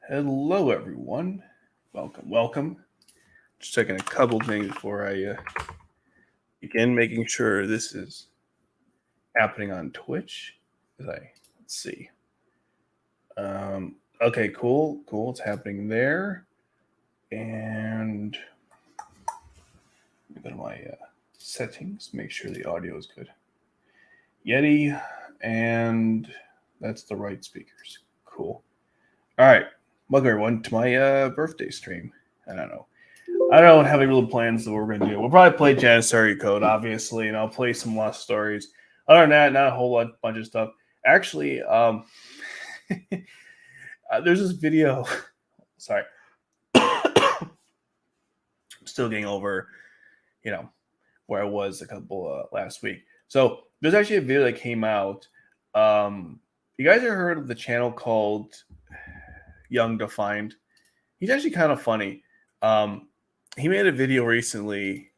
Hello, everyone. Welcome. Just checking a couple things before I begin, making sure this is happening on Twitch. Let's see. Okay, cool. It's happening there. And go to my settings, make sure the audio is good. Yeti, and that's the right speakers. Cool. All right. Welcome, everyone, to my birthday stream. I don't have any real plans of what we're going to do. We'll probably play Janissary Code, obviously, and I'll play some Lost Stories. Other than that, not a whole bunch of stuff. Actually, there's this video. Sorry. I'm still getting over, where I was a couple last week. So there's actually a video that came out. You guys ever heard of the channel called Young Defined? He's actually kind of funny. He made a video recently.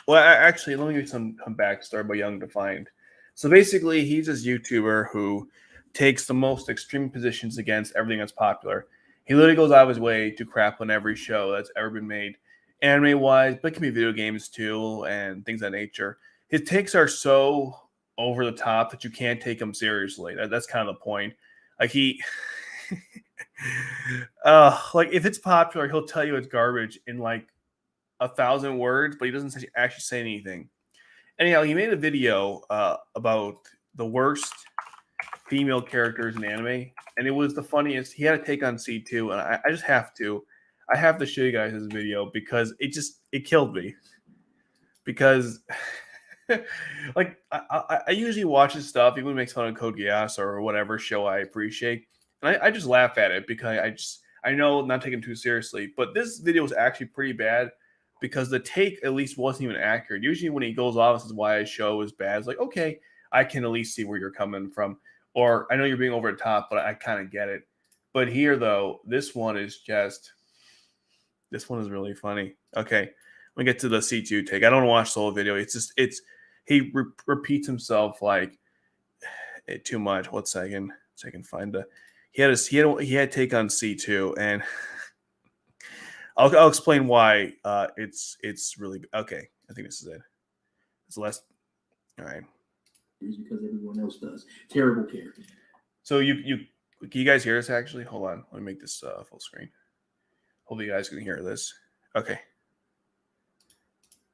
Well, actually, let me give you some backstory about Young Defined. So basically, he's this YouTuber who takes the most extreme positions against everything that's popular. He literally goes out of his way to crap on every show that's ever been made, anime-wise, but it can be video games too, and things of that nature. His takes are so over the top that you can't take him seriously. That's kind of the point. Like like if it's popular, he'll tell you it's garbage in like 1,000 words, but he doesn't actually say anything. Anyhow, he made a video about the worst female characters in anime, and it was the funniest. He had a take on C2, and I just have to. I have to show you guys this video because it killed me. Because like I usually watch his stuff, even when he makes fun of Code Geass or whatever show I appreciate. And I just laugh at it because I know not taking him too seriously. But this video was actually pretty bad because the take at least wasn't even accurate. Usually when he goes off, this is why a show is bad. It's like, okay, I can at least see where you're coming from. Or I know you're being over the top, but I kind of get it. But here, though, this one is really funny. Okay, let me get to the C2 take. I don't want to watch the whole video. He repeats himself like too much. One second, so I can find the. He had take on C2, and I'll explain why. It's really okay. I think this is it. It's less. All right. Is because everyone else does. Terrible character. So can you guys hear us? Actually, hold on. Let me make this full screen. Hopefully, you guys can hear this. Okay.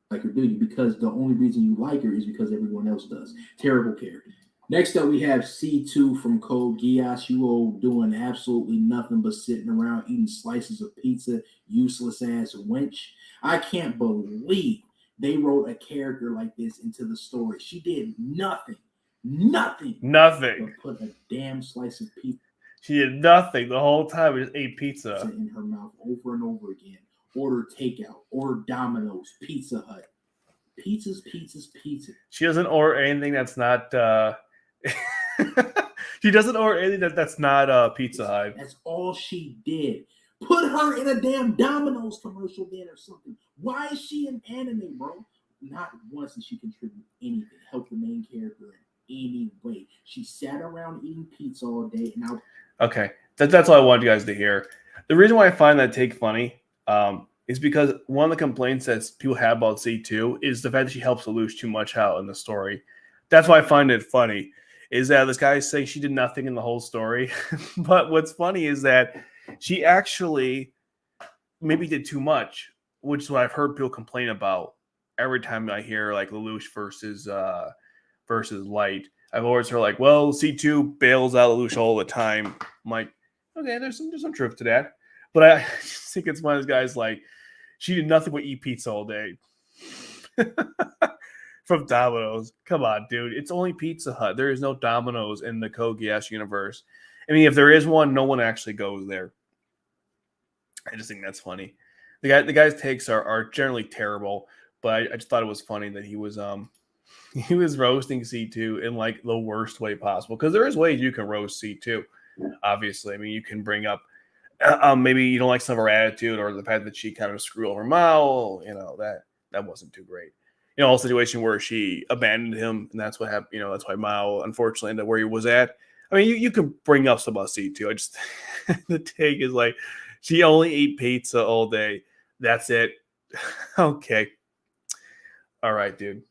Like her, do you? Because the only reason you like her is because everyone else does. Terrible character. Next up, we have C2 from Code Geass. You all doing absolutely nothing but sitting around eating slices of pizza, useless ass wench. I can't believe they wrote a character like this into the story. She did nothing. But put a damn slice of pizza. She did nothing the whole time. Just ate pizza in her mouth over and over again. Order takeout. Order Domino's. Pizza Hut. Pizzas. She doesn't order anything that's not. She doesn't order anything that's not Pizza Hut. That's all she did. Put her in a damn Domino's commercial then or something. Why is she in anime, bro? Not once did she contribute anything, help the main character in any way. She sat around eating pizza all day and now. Okay, that's all I wanted you guys to hear. The reason why I find that take funny is because one of the complaints that people have about C2 is the fact that she helps Lelouch too much out in the story. That's why I find it funny, is that this guy is saying she did nothing in the whole story. But what's funny is that she actually maybe did too much, which is what I've heard people complain about every time I hear like Lelouch versus Light. I've always heard like, well, C2 bails out Lelouch all the time. I'm like, okay, there's some truth to that. But I just think it's one of those guys like, she did nothing but eat pizza all day. From Domino's. Come on, dude. It's only Pizza Hut. There is no Domino's in the Code Geass universe. I mean, if there is one, no one actually goes there. I just think that's funny. The guy's takes are generally terrible, but I just thought it was funny that he was roasting C2 in like the worst way possible, because there is ways you can roast C2. Obviously, I mean, you can bring up maybe you don't like some of her attitude or the fact that she kind of screwed over Mao. That wasn't too great. A situation where she abandoned him, and that's what happened. That's why Mao unfortunately ended up where he was at. I mean, you can bring up some about C2. I just the take is like she only ate pizza all day. That's it. Okay. All right, dude.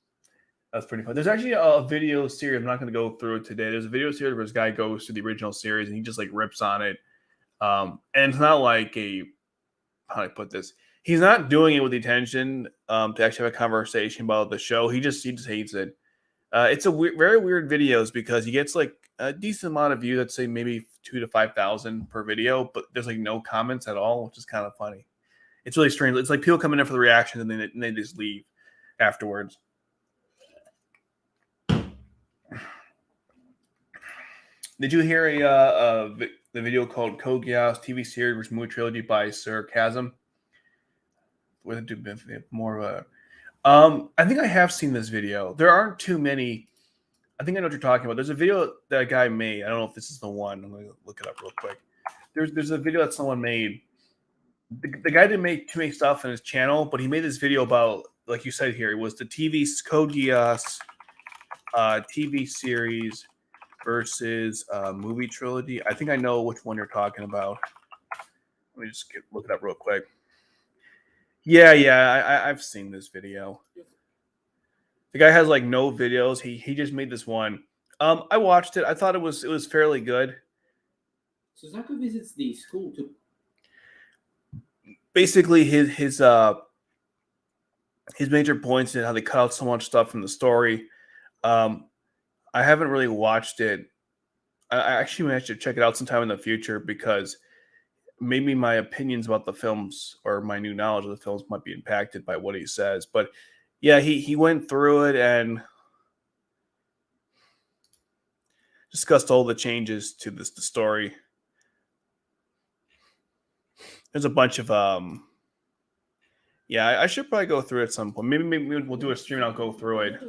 That's pretty fun. There's actually a video series. I'm not going to go through it today. There's a video series where this guy goes to the original series and he just like rips on it. And it's not like how do I put this? He's not doing it with the intention to actually have a conversation about the show. He just hates it. It's a very weird videos because he gets like a decent amount of views. Let's say maybe 2,000 to 5,000 per video, but there's like no comments at all, which is kind of funny. It's really strange. It's like people coming in for the reaction and then they just leave afterwards. Did you hear the video called Code Geass TV series versus movie trilogy by Sir Chasm? With it more of a I think I have seen this video. There aren't too many. I think I know what you're talking about. There's a video that a guy made. I don't know if this is the one. I'm going to look it up real quick. There's a video that someone made. The guy didn't make too many stuff on his channel, but he made this video about, like you said here, it was the TV Code Geass TV series versus movie trilogy. I think I know which one you're talking about. Let me just look it up real quick. Yeah, I've seen this video. The guy has like no videos. He just made this one. I watched it. I thought it was fairly good. Suzaku visits the school to basically his major points in how they cut out so much stuff from the story. I haven't really watched it. I actually might have to check it out sometime in the future because maybe my opinions about the films or my new knowledge of the films might be impacted by what he says. But yeah, he went through it and discussed all the changes to the story. There's a bunch of yeah, I should probably go through it at some point. Maybe we'll do a stream and I'll go through it.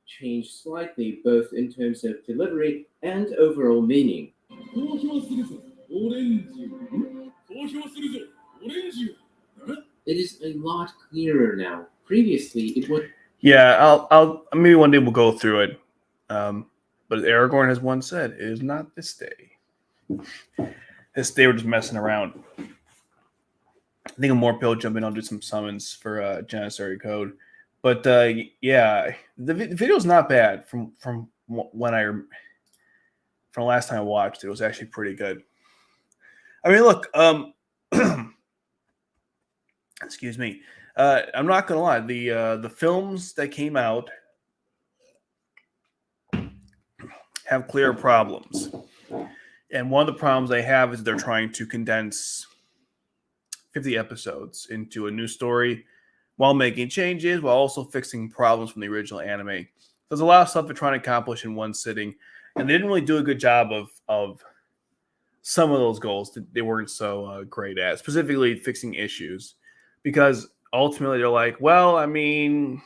Changed slightly both in terms of delivery and overall meaning. It is a lot clearer now. Previously, it was. Yeah, I'll maybe one day we'll go through it. But Aragorn has once said, "It is not this day." This day we're just messing around. I think more people jump in. I'll do some summons for Janissary Code. But yeah, the video's not bad from when from last time I watched it. It was actually pretty good. I mean, look, excuse me. I'm not gonna lie. The films that came out have clear problems, and one of the problems they have is they're trying to condense 50 episodes into a new story while making changes, while also fixing problems from the original anime. There's a lot of stuff they're trying to accomplish in one sitting, and they didn't really do a good job of some of those goals that they weren't so great at, specifically fixing issues, because ultimately they're like, well, I mean,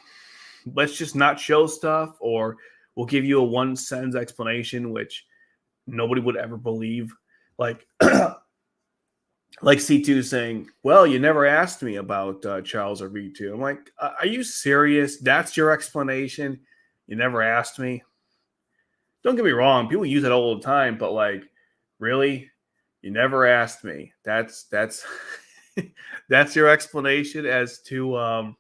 let's just not show stuff, or we'll give you a one-sentence explanation, which nobody would ever believe. Like, like C2 saying, well, you never asked me about Charles or V2. I'm like, are you serious? That's your explanation? You never asked me? Don't get me wrong. People use it all the time, but like, really? You never asked me. That's that's your explanation as to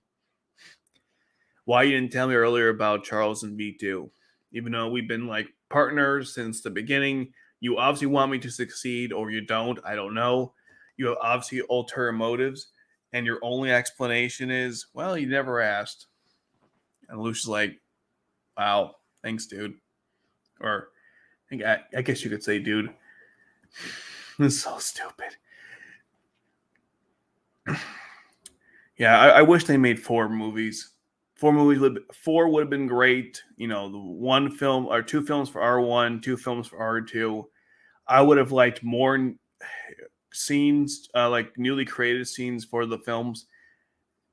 why you didn't tell me earlier about Charles and V2. Even though we've been like partners since the beginning, you obviously want me to succeed, or you don't. I don't know. You have obviously ulterior motives, and your only explanation is, well, you never asked. And Lucia's like, wow, thanks, dude. Or I guess you could say, dude. This is so stupid. Yeah, I wish they made 4 movies. 4 movies, 4 would have been great. You know, the 1 film or 2 films for R1, 2 films for R2. I would have liked more scenes, like newly created scenes for the films,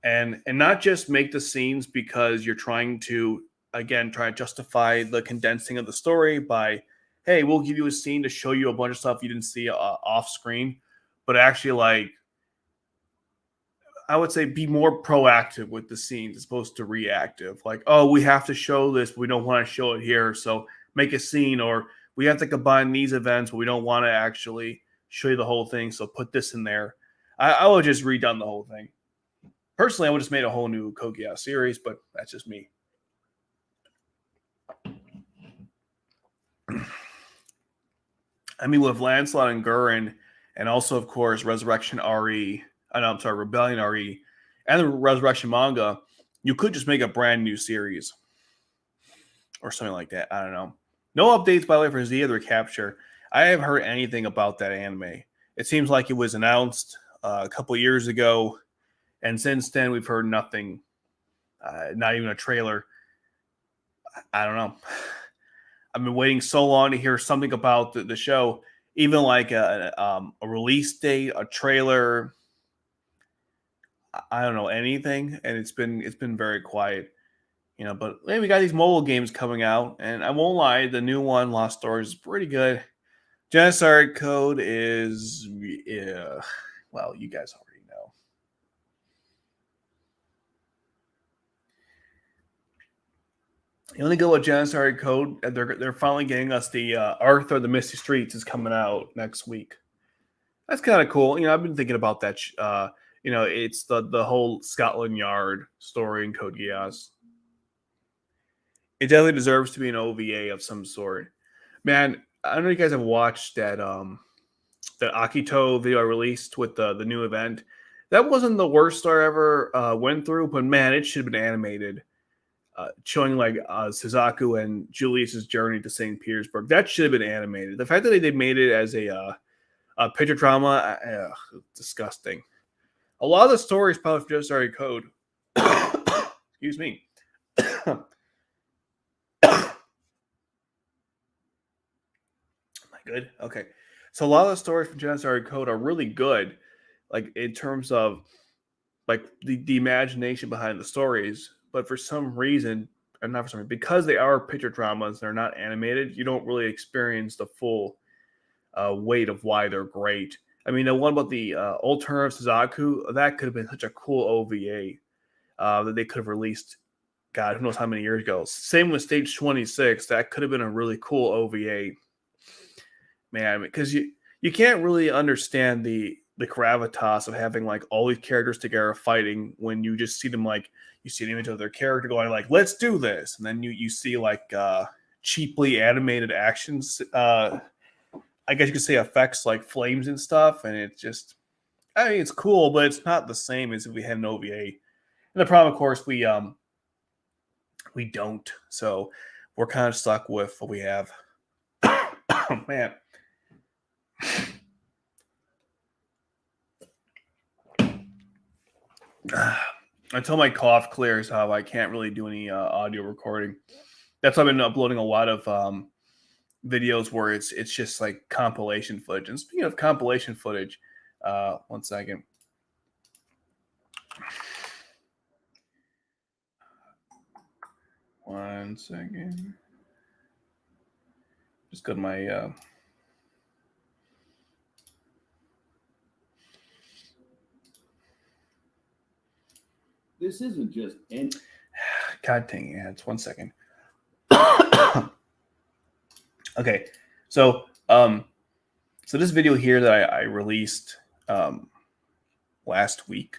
and not just make the scenes because you're trying to, again, try to justify the condensing of the story by, hey, we'll give you a scene to show you a bunch of stuff you didn't see off screen, but actually like I would say be more proactive with the scenes as opposed to reactive. Like, oh, we have to show this, but we don't want to show it here, so make a scene, or we have to combine these events, but we don't want to actually show you the whole thing, so put this in there. I would just redone the whole thing. Personally, I would just made a whole new Code Geass series, but that's just me. I mean, with Lancelot and Gurren, and also, of course, Resurrection RE, Rebellion RE, and the Resurrection manga, you could just make a brand new series or something like that. I don't know. No updates, by the way, for Z or Capture. I haven't heard anything about that anime. It seems like it was announced a couple years ago, and since then we've heard nothing. Not even a trailer. I don't know. I've been waiting so long to hear something about the show, even like a release date, a trailer. I don't know anything, and it's been very quiet, But hey, we got these mobile games coming out, and I won't lie, the new one, Lost Stories, is pretty good. Genocide Code is, well, you guys already know. The only go with Genocide Code, they're finally getting us the Arthur the Misty Streets is coming out next week. That's kind of cool. I've been thinking about that. It's the whole Scotland Yard story in Code Geass. It definitely deserves to be an OVA of some sort. Man, I don't know if you guys have watched that the Akito video I released with the new event. That wasn't the worst story I ever went through, but man, it should have been animated. Showing like Suzaku and Julius's journey to St. Petersburg. That should have been animated. The fact that they made it as a picture drama, disgusting. A lot of the stories probably just already code. Excuse me. Am I good? Okay. So a lot of the stories from Genocide Code are really good, like in terms of like the imagination behind the stories. But for some reason, and not for some reason, because they are picture dramas, they're not animated, you don't really experience the full weight of why they're great. I mean, the one about the Old Turn of Suzaku, that could have been such a cool OVA that they could have released, God, who knows how many years ago. Same with Stage 26, that could have been a really cool OVA. Man, because you can't really understand the gravitas of having like all these characters together fighting when you just see them like you see an image of their character going like, let's do this, and then you see like cheaply animated actions. I guess you could say effects like flames and stuff, and it's just, I mean, it's cool, but it's not the same as if we had an OVA. And the problem, of course, we don't, so we're kind of stuck with what we have. Oh, man. Until my cough clears, I can't really do any audio recording. That's why I've been uploading a lot of videos where it's just like compilation footage. And speaking of compilation footage, 1 second. One second. Just go to my This isn't just any. God dang it, it's 1 second. Okay, so this video here that I released last week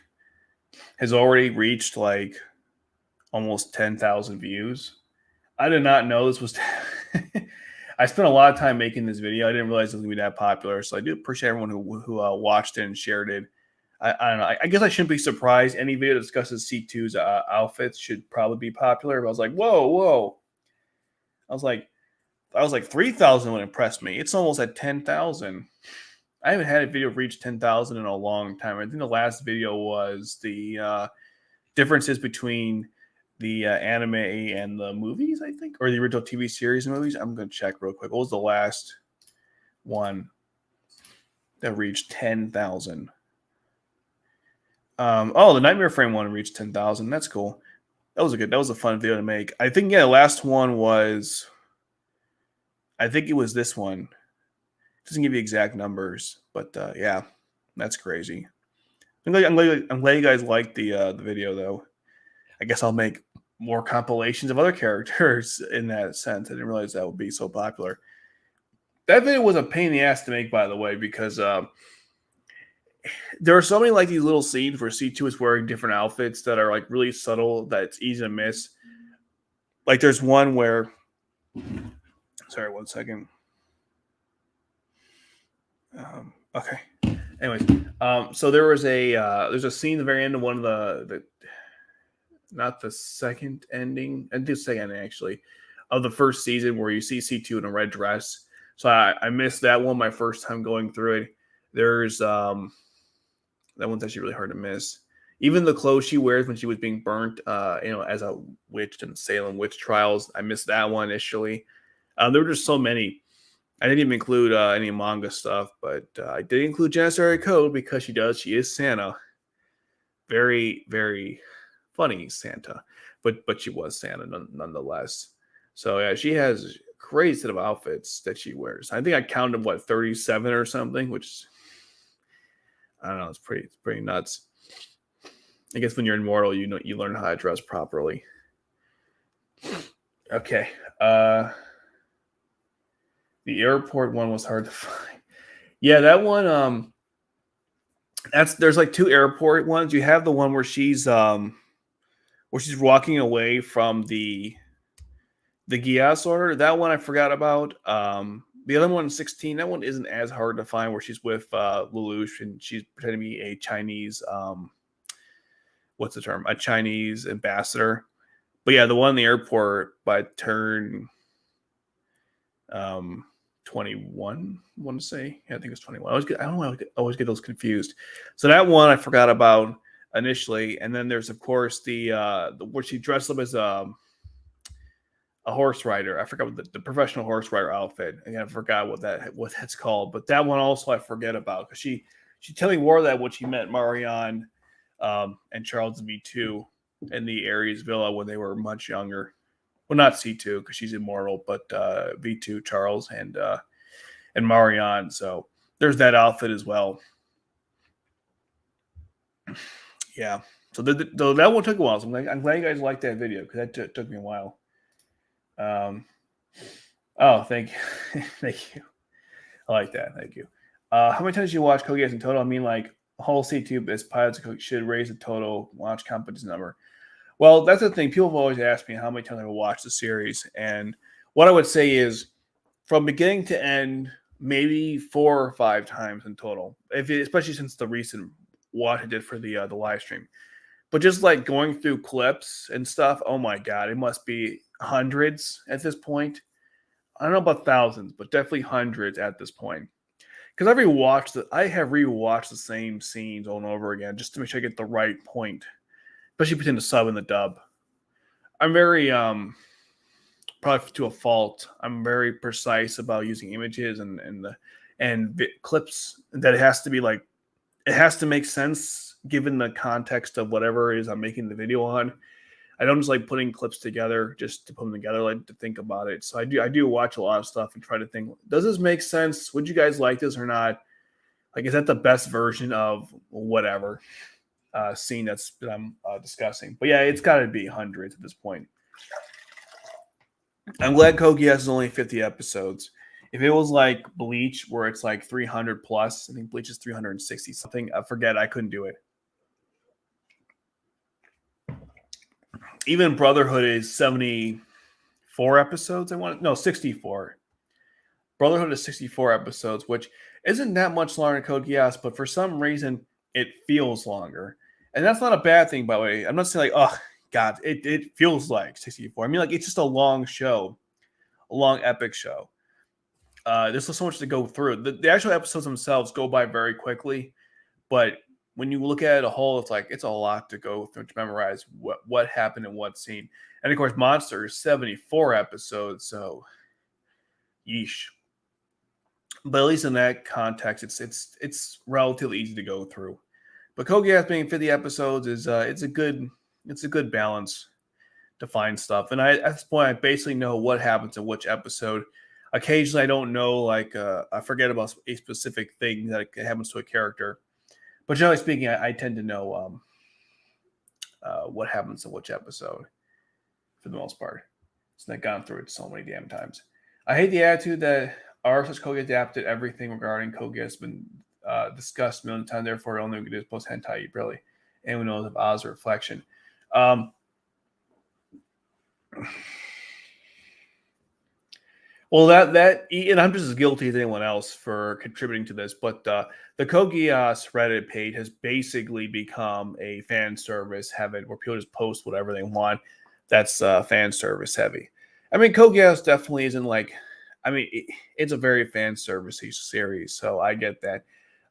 has already reached like almost 10,000 views. I did not know this was. I spent a lot of time making this video. I didn't realize it was gonna be that popular, so I do appreciate everyone who watched it and shared it. I don't know. I guess I shouldn't be surprised. Any video that discusses C2's outfits should probably be popular. But I was like, whoa. I was like 3,000 would impress me. It's almost at 10,000. I haven't had a video reach 10,000 in a long time. I think the last video was the differences between the anime and the movies, I think, or the original TV series and movies. I'm going to check real quick. What was the last one that reached 10,000? The Nightmare Frame one reached 10,000. That's cool. That was a fun video to make. I think, the last one was, I think it was this one. It doesn't give you exact numbers, but yeah, that's crazy. I'm glad you guys liked the video though. I guess I'll make more compilations of other characters in that sense. I didn't realize that would be so popular. That video was a pain in the ass to make, by the way, because there are so many like these little scenes where C2 is wearing different outfits that are like really subtle that it's easy to miss. Like there's one where, sorry, 1 second. Okay. Anyways, so there's a scene at the very end of one of the not the second ending, and the second ending actually of the first season where you see C2 in a red dress. So I missed that one my first time going through it. There's that one's actually really hard to miss. Even the clothes she wears when she was being burnt, as a witch in Salem witch trials, I missed that one initially. There were just so many. I didn't even include any manga stuff, but I did include Janissary Code because she is Santa. Very, very funny Santa, but she was Santa nonetheless. So yeah, she has a crazy set of outfits that she wears. I think I counted 37 or something, which I don't know. It's pretty nuts. I guess when you're immortal, you learn how to dress properly. Okay. The airport one was hard to find. Yeah, that one. There's like two airport ones. You have the one where she's walking away from the Gias order. That one I forgot about. The other one, 16, that one isn't as hard to find, where she's with Lelouch and she's pretending to be a Chinese, what's the term? A Chinese ambassador. But yeah, the one in the airport by turn 21, I want to say. Yeah, I think it's 21. I always get those confused. So that one I forgot about initially. And then there's, of course, the where she dressed up as a horse rider. I forgot what the professional horse rider outfit. Again, I forgot what that's called. But that one also I forget about because she totally wore that when she met Marianne and Charles V2 in the Ares Villa when they were much younger. Well, not C2 because she's immortal, but V2, Charles, and Marianne. So there's that outfit as well. Yeah. So that one took a while. So I'm glad you guys liked that video because that took me a while. Oh, thank you. Thank you. I like that. Thank you. How many times did you watch Code Geass in total? I mean, like, whole C2 as pilots should raise the total watch competence number. Well, that's the thing. People have always asked me how many times I've watched the series. And what I would say is from beginning to end, maybe 4 or 5 times in total, especially since the recent watch I did for the live stream. But just like going through clips and stuff, oh my God, it must be hundreds at this point. I don't know about thousands, but definitely hundreds at this point. Because I have rewatched the same scenes over and over again just to make sure I get the right point. Especially between the sub and the dub. I'm very, probably to a fault, I'm very precise about using images and clips that it has to make sense given the context of whatever it is I'm making the video on. I don't just like putting clips together just to put them together, like to think about it. So I do watch a lot of stuff and try to think, does this make sense? Would you guys like this or not? Like, is that the best version of whatever scene that I'm discussing? But yeah, it's got to be hundreds at this point. I'm glad Code Geass is only 50 episodes. If it was like Bleach, where it's like 300 plus, I think Bleach is 360 something. I forget. I couldn't do it. Even Brotherhood is 74 episodes. 64. Brotherhood is 64 episodes, which isn't that much longer than Code Geass, but for some reason it feels longer. And that's not a bad thing, by the way. I'm not saying like, oh God, it feels like 64. I mean, like, it's just a long show, a long epic show. There's so much to go through. The actual episodes themselves go by very quickly, but when you look at it a whole, it's a lot to go through to memorize what happened in what scene. And of course, Monster is 74 episodes, so yeesh. But at least in that context, it's relatively easy to go through. But Code Geass being 50 episodes is it's a good balance to find stuff. And at this point, I basically know what happens in which episode. Occasionally, I don't know, like I forget about a specific thing that happens to a character. But generally speaking, I tend to know what happens in which episode for the most part. So I've gone through it so many damn times. I hate the attitude that R/slash Kogi adapted everything regarding Kogi has been discussed a million times, therefore only we could do is post hentai, really. Anyone knows of Oz reflection. Well, that and I'm just as guilty as anyone else for contributing to this, but the Kogias Reddit page has basically become a fan service heaven where people just post whatever they want. That's fan service heavy. I mean, Kogias definitely isn't like, I mean, it's a very fan service series, so I get that.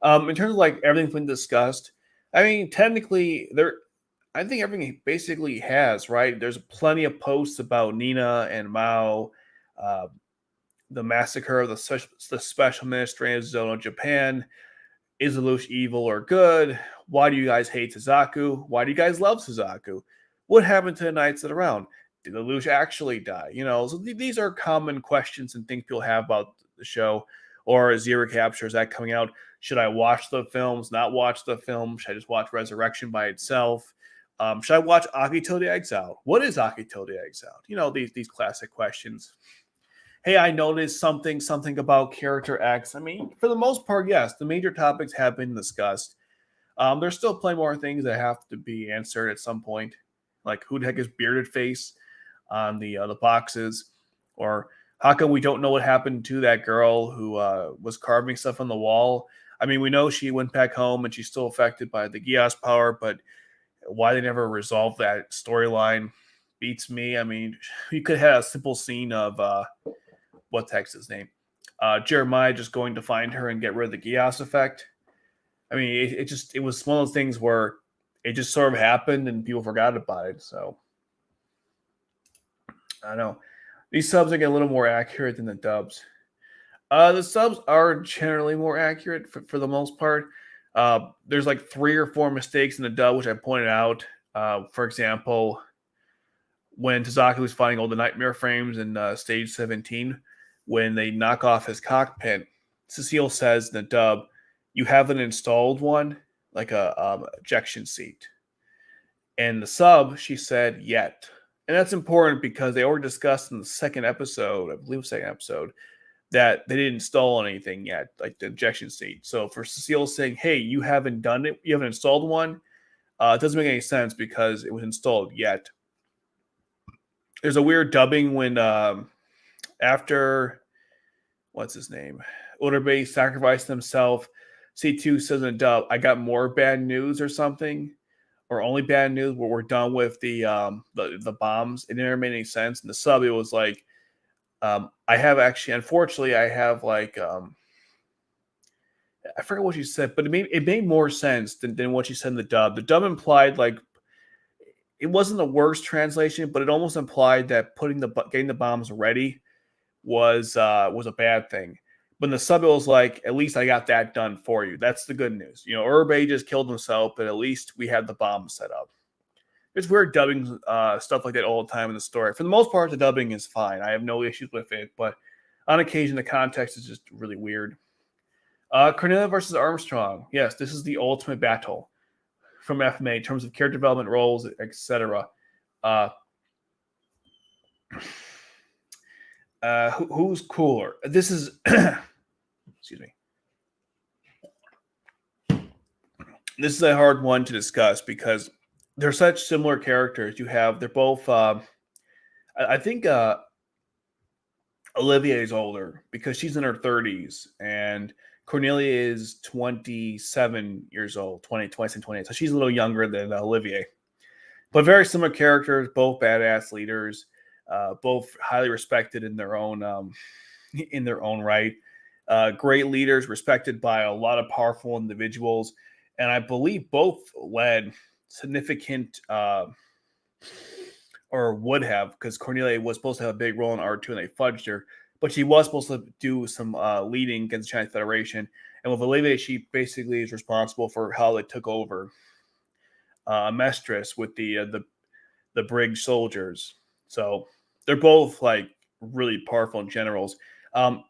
In terms of like everything's been discussed, I mean, technically, I think everything basically has, right? There's plenty of posts about Nina and Mao. The massacre of the special ministry of Zono, Japan. Is Lelouch evil or good? Why do you guys hate Suzaku? Why do you guys love Suzaku? What happened to the Knights of the Round? Did Lelouch actually die? You know, so these are common questions and things people have about the show. Or Zero Capture, is that coming out? Should I watch the films, not watch the film? Should I just watch Resurrection by itself? Should I watch Akito the Exile? What is Akito the Exile? You know, these classic questions. Hey, I noticed something about character X. I mean, for the most part, yes, the major topics have been discussed. There's still plenty more things that have to be answered at some point, like who the heck is Bearded Face on the boxes, or how come we don't know what happened to that girl who was carving stuff on the wall? I mean, we know she went back home and she's still affected by the Gias power, but why they never resolved that storyline beats me. I mean, you could have a simple scene of what the heck's his name? Jeremiah just going to find her and get rid of the Gias effect. I mean, it was one of those things where it just sort of happened and people forgot about it. So I don't know. These subs are getting a little more accurate than the dubs. The subs are generally more accurate for the most part. There's like 3 or 4 mistakes in the dub, which I pointed out. For example, when Tazaki was finding all the nightmare frames in stage 17, when they knock off his cockpit, Cecile says in the dub, "You haven't installed one, like a ejection seat." And the sub, she said, "Yet." And that's important because they already discussed in the second episode, I believe second episode, that they didn't install anything yet, like the ejection seat. So for Cecile saying, "Hey, you haven't done it, you haven't installed one," it doesn't make any sense because it was installed yet. There's a weird dubbing when after what's his name, Oderbay sacrificed himself. C2 says in a dub, "I got more bad news" or something, or only bad news. Where we're done with the bombs. It never made any sense. In the sub, it was like, I have actually, unfortunately, I have like I forget what she said, but it made more sense than what she said in the dub. The dub implied like it wasn't the worst translation, but it almost implied that getting the bombs ready was a bad thing. But in the sub, it was like, at least I got that done for you. That's the good news. You know, Urbay just killed himself, but at least we had the bomb set up. There's weird dubbing stuff like that all the time in the story. For the most part, the dubbing is fine. I have no issues with it, but on occasion, the context is just really weird. Cornelia versus Armstrong. Yes, this is the ultimate battle from FMA in terms of character development, roles, etc. Who's cooler? This is, excuse me. This is a hard one to discuss because they're such similar characters. They're both. I think Olivia is older because she's in her 30s, and Cornelia is 27 years old, 28. So she's a little younger than Olivia. But very similar characters, both badass leaders. Both highly respected in their own right. Great leaders, respected by a lot of powerful individuals, and I believe both led significant, or would have, because Cornelia was supposed to have a big role in R2 and they fudged her, but she was supposed to do some leading against the Chinese Federation. And with Olivia, she basically is responsible for how they took over Mestris with the brig soldiers. So they're both like really powerful generals.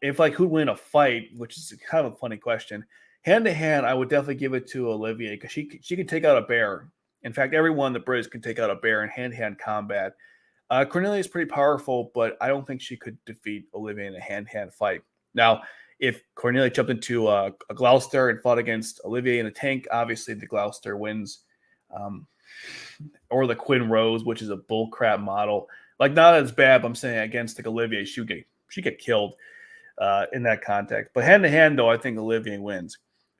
If like who'd win a fight, which is kind of a funny question. Hand to hand, I would definitely give it to Olivier because she can take out a bear. In fact, everyone in the British can take out a bear in hand to hand combat. Cornelia is pretty powerful, but I don't think she could defeat Olivier in a hand to hand fight. Now, if Cornelia jumped into a Gloucester and fought against Olivier in a tank, obviously the Gloucester wins. Or the Quinn Rose, which is a bullcrap model. Like, not as bad, but I'm saying against like Olivier, she get killed in that context. But hand to hand, though, I think Olivier wins.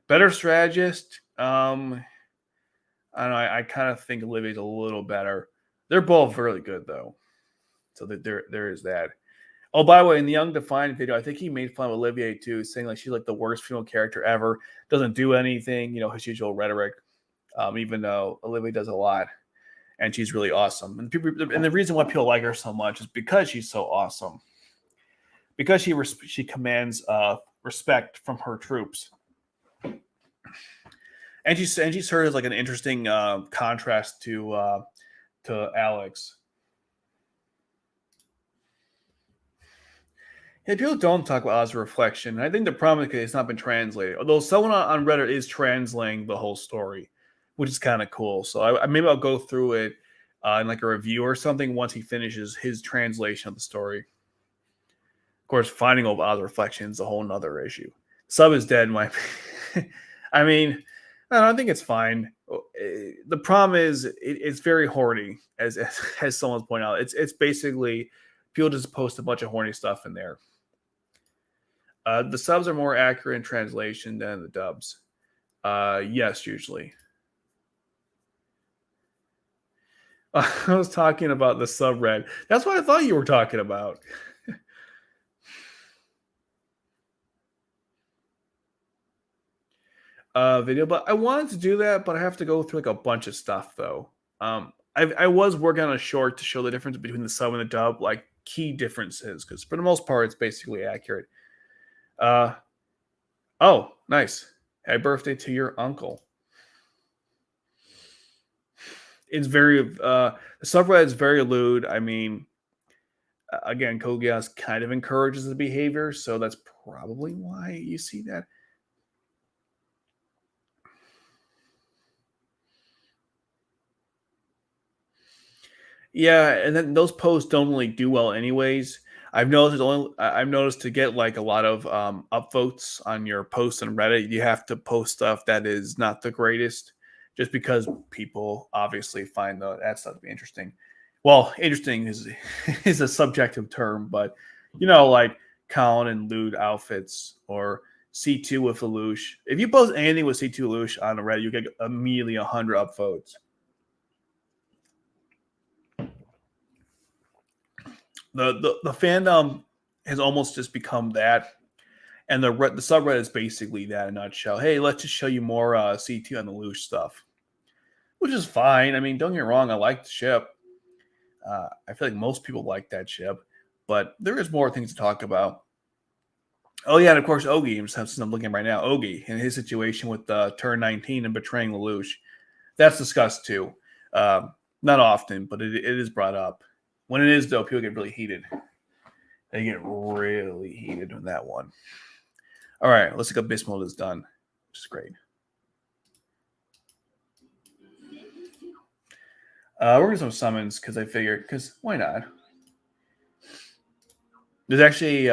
Better strategist. I don't know. I kind of think Olivier's a little better. They're both really good, though. So there is that. Oh, by the way, in the Young Defined video, I think he made fun of Olivier too, saying like she's like the worst female character ever, doesn't do anything, his usual rhetoric. Even though Olivia does a lot, and she's really awesome. And the reason why people like her so much is because she's so awesome. Because she commands respect from her troops, and she's served as like an interesting contrast to Alex. Yeah, people don't talk about Oz's reflection. I think the problem is it's not been translated. Although someone on Reddit is translating the whole story, which is kind of cool. So maybe I'll go through it in like a review or something once he finishes his translation of the story. Of course, finding Oz's reflection is a whole nother issue. Sub is dead, my. I mean, I think it's fine. The problem is it's very horny, as someone's pointed out. It's basically people just post a bunch of horny stuff in there. The subs are more accurate in translation than the dubs. Yes, usually. I was talking about the subreddit. That's what I thought you were talking about. Video, but I wanted to do that, but I have to go through like a bunch of stuff though. I was working on a short to show the difference between the sub and the dub, like key differences, because for the most part it's basically accurate. Oh, nice. Happy birthday to your uncle. It's very the subreddit is very lewd. I mean, again, Code Geass kind of encourages the behavior, so that's probably why you see that. Yeah, and then those posts don't really do well anyways. I've noticed to get like a lot of upvotes on your posts on Reddit, you have to post stuff that is not the greatest, just because people obviously find that stuff to be interesting. Well, interesting is is a subjective term, but like Colin and lewd outfits or C2 with Lelouch. If you post anything with C2 Lelouch on Reddit, you get immediately 100 upvotes. The fandom has almost just become that, and the subreddit is basically that in a nutshell. Hey, let's just show you more C2 on the Lelouch stuff, which is fine. I mean, don't get me wrong, I like the ship. I feel like most people like that ship, but there is more things to talk about. Oh yeah, and of course Ogi. I'm looking right now. Ogi and his situation with turn 19 and betraying Lelouch. That's discussed too. Not often, but it is brought up. When it is, though, people get really heated. They get really heated on that one. All right, let's look up Abyss mode is done, which is great. We're going to some summons because I figured, because why not? There's actually,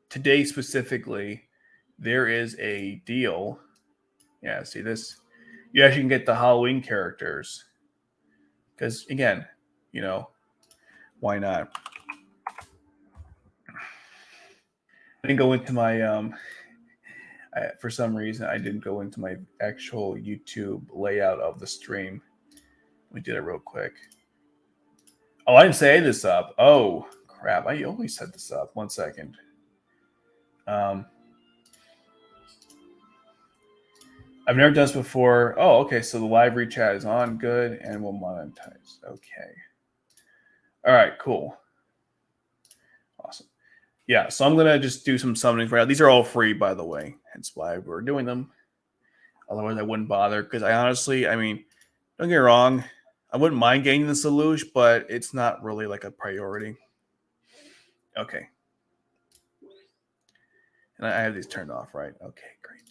today specifically, there is a deal. Yeah, see this? You actually can get the Halloween characters. Because, again, why not? I didn't go into my for some reason I didn't go into my actual YouTube layout of the stream. We did it real quick. Oh, I didn't say this up. Oh crap! I always set this up. 1 second. I've never done this before. Oh, okay. So the live read chat is on. Good, and we'll monetize. Okay. All right, cool. Awesome. Yeah, so I'm going to just do some summonings right now. These are all free, by the way. Hence why we're doing them. Otherwise, I wouldn't bother. Because I mean, don't get me wrong. I wouldn't mind getting the Lelouch, but it's not really like a priority. Okay. And I have these turned off, right? Okay, great.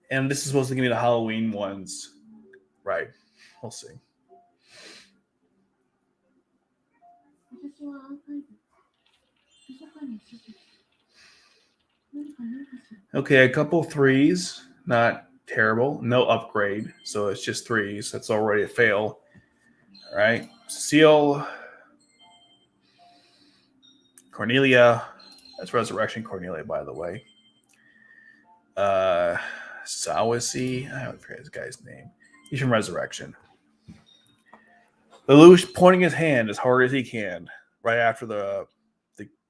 And this is supposed to give me the Halloween ones. Right. We'll see. Okay, a couple threes. Not terrible. No upgrade. So it's just threes. That's already a fail. All right. Cecile. Cornelia. That's Resurrection Cornelia, by the way. Sawasi. I don't forget this guy's name. He's from Resurrection. Lelouch pointing his hand as hard as he can right after the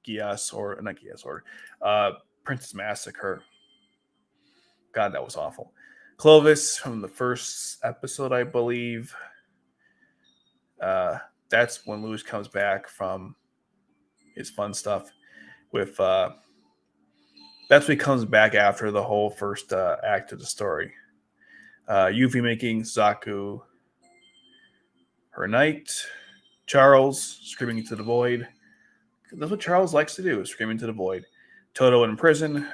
Gias or not Gias or Princess Massacre. God, that was awful. Clovis from the first episode, I believe. That's when Lelouch comes back from his fun stuff with. That's when he comes back after the whole first act of the story. Yuffie making Zaku her knight. Charles screaming into the void. That's what Charles likes to do, screaming into the void. Toto in prison.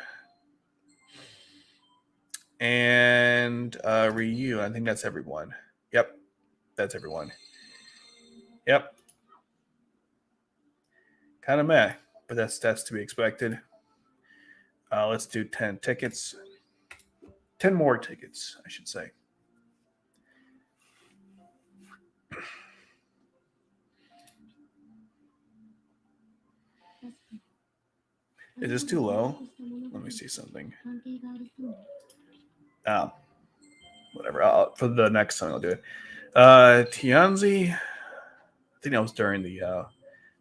And Ryu. I think that's everyone. Yep. That's everyone. Yep. Kind of meh, but that's to be expected. Let's do 10 tickets. 10 more tickets, I should say. Is this too low? Let me see something. Whatever. For the next song, I'll do it. Tianzi. I think that was during the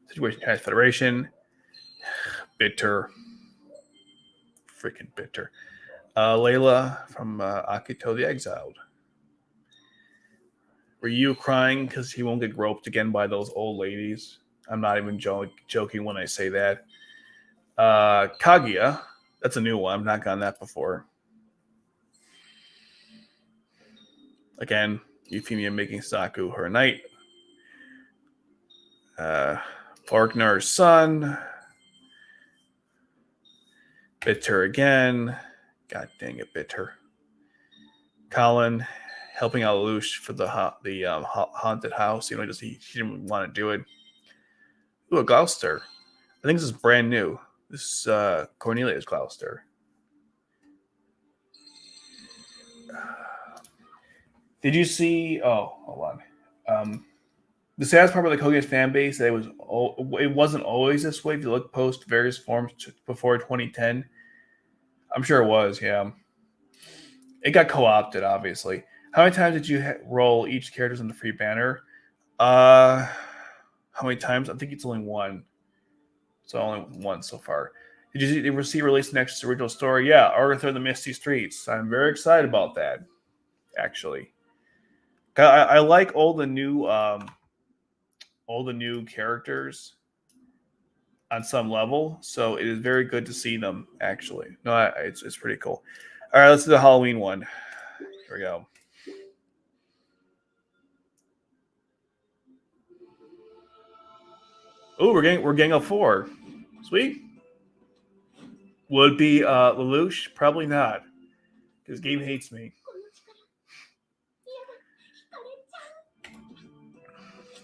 Situation Tax Federation. Bitter. Freaking bitter. Layla from Akito the Exiled. Were you crying because he won't get groped again by those old ladies? I'm not even joking when I say that. Kaguya. That's a new one. I've not gotten that before. Again, Euphemia making Zaku her knight. Faulkner's son. Bitter again. God dang it, Bitter. Colin helping out Lelouch for the haunted house. You know, he didn't want to do it. Ooh, a Gloucester. I think this is brand new. This is Cornelia's Gloucester. Did you see? Oh, hold on. The saddest part about the Kogan fan base that it wasn't always this way. If you look post various forms before 2010, I'm sure it was. Yeah, it got co-opted. Obviously, how many times did you roll each characters in the free banner? How many times? I think it's only one. So only one so far. Did you ever see release next original story? Yeah, Arthur the Misty Streets. I'm very excited about that. Actually, I like all the new characters on some level, so it is very good to see them. Actually, no, it's pretty cool. All right, let's do the Halloween one. Here we go. Oh, we're getting a 4. Sweet. Would be Lelouch? Probably not, because Gabe hates me.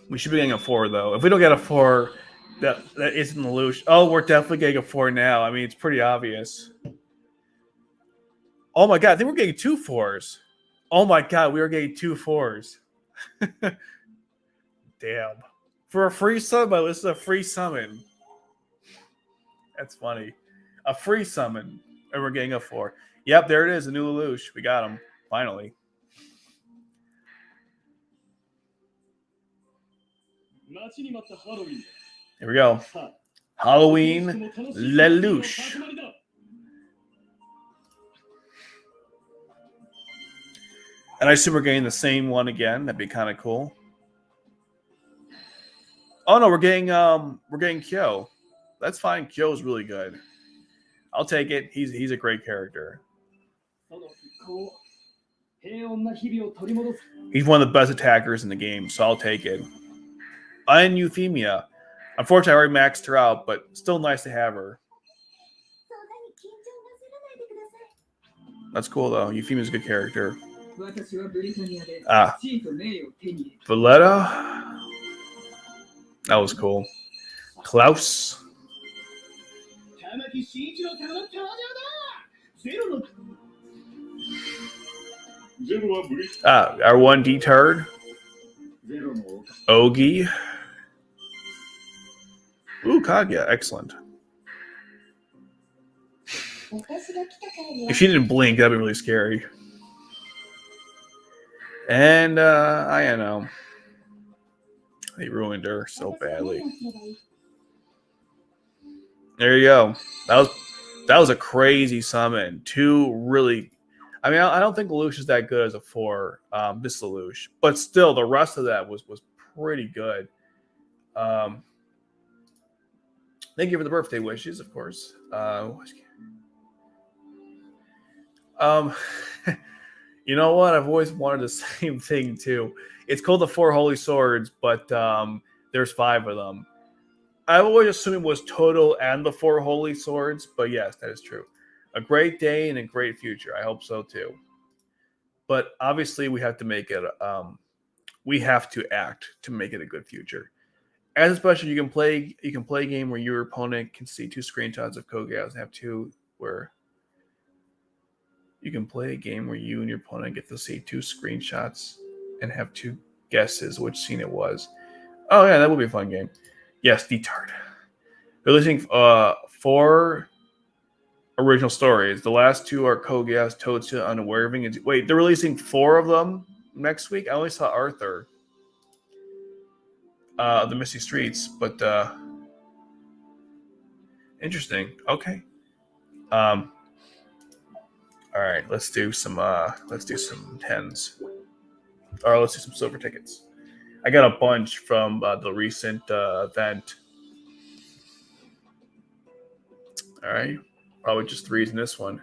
We should be getting a 4 though. If we don't get a 4, that isn't Lelouch. Oh, we're definitely getting a 4 now. I mean, it's pretty obvious. Oh my god, I think we're getting 2 4s. Oh my god, we are getting 2 4s. Damn. For a free summon, this is a free summon. That's funny. A free summon, and we're getting a 4. Yep, there it is, a new Lelouch. We got him, finally. Here we go. Halloween Lelouch. And I assume we're getting the same one again. That'd be kind of cool. Oh no, we're getting Kyo. That's fine. Kyo's really good. I'll take it. He's a great character. He's one of the best attackers in the game, so I'll take it. And Euphemia. Unfortunately, I already maxed her out, but still nice to have her. That's cool though. Euphemia's a good character. 私はブリタニアで Ah, 地位と名誉を手に入れた。 Valletta. That was cool. Klaus. 玉木慎一郎さんの登場だ。ゼロのゼロはブリ Our one D-turd. ゼロの Ogi. Ooh, Kaguya. Excellent. If she didn't blink, that'd be really scary. And I know. They ruined her so badly. There you go. That was a crazy summon. Two really. I mean, I don't think Lelouch is that good as a 4. This Lelouch, but still, the rest of that was pretty good. Thank you for the birthday wishes, of course. You know what? I've always wanted the same thing too. It's called the 4 Holy Swords, but there's 5 of them. I always assumed it was Toto and the 4 Holy Swords, but yes, that is true. A great day and a great future. I hope so too. But obviously, we have to make it. We have to act to make it a good future. As a special, you can play a game where your opponent can see 2 screenshots of Kogas and have 2 where. You can play a game where you and your opponent get to see 2 screenshots and have 2 guesses which scene it was. Oh yeah, that would be a fun game. Yes, D-Tard. Releasing 4 original stories. The last 2 are Kogas, Totsuya, Unnerving. Wait, they're releasing 4 of them next week? I only saw Arthur. The Misty Streets, but interesting. Okay. All right, let's do some 10s. Or let's do some silver tickets. I got a bunch from the recent event. All right, probably just 3s in this one.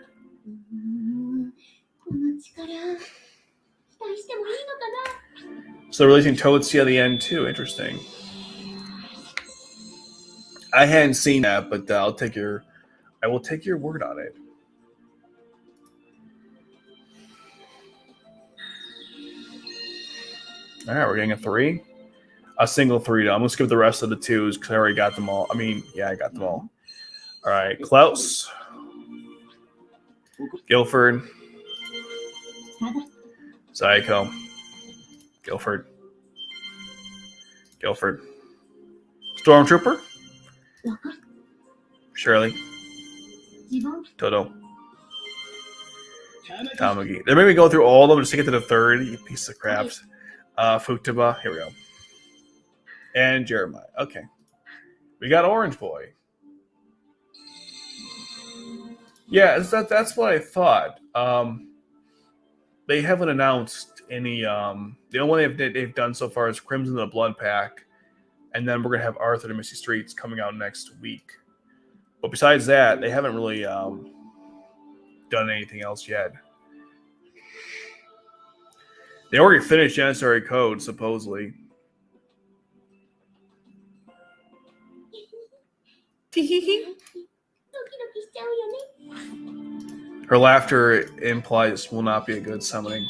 So they're releasing Totsuya at the end too. Interesting. I hadn't seen that, but I will take your word on it. All right, we're getting a 3. A single 3. I'm going to skip the rest of the 2s because I already got them all. I mean, yeah, I got them all. All right, Klaus. Guilford. Psycho. Guilford. Stormtrooper. Shirley. Toto. Tamagi. They made me go through all of them just to get to the 3rd, you piece of craps. Futaba. Here we go. And Jeremiah. Okay. We got Orange Boy. Yeah, that's what I thought. They haven't announced any. The only one they've done so far is Crimson the Blood Pack, and then we're gonna have Arthur the Misty Streets coming out next week. But besides that, they haven't really done anything else yet. They already finished Janissary Code, supposedly. Her laughter implies will not be a good summoning.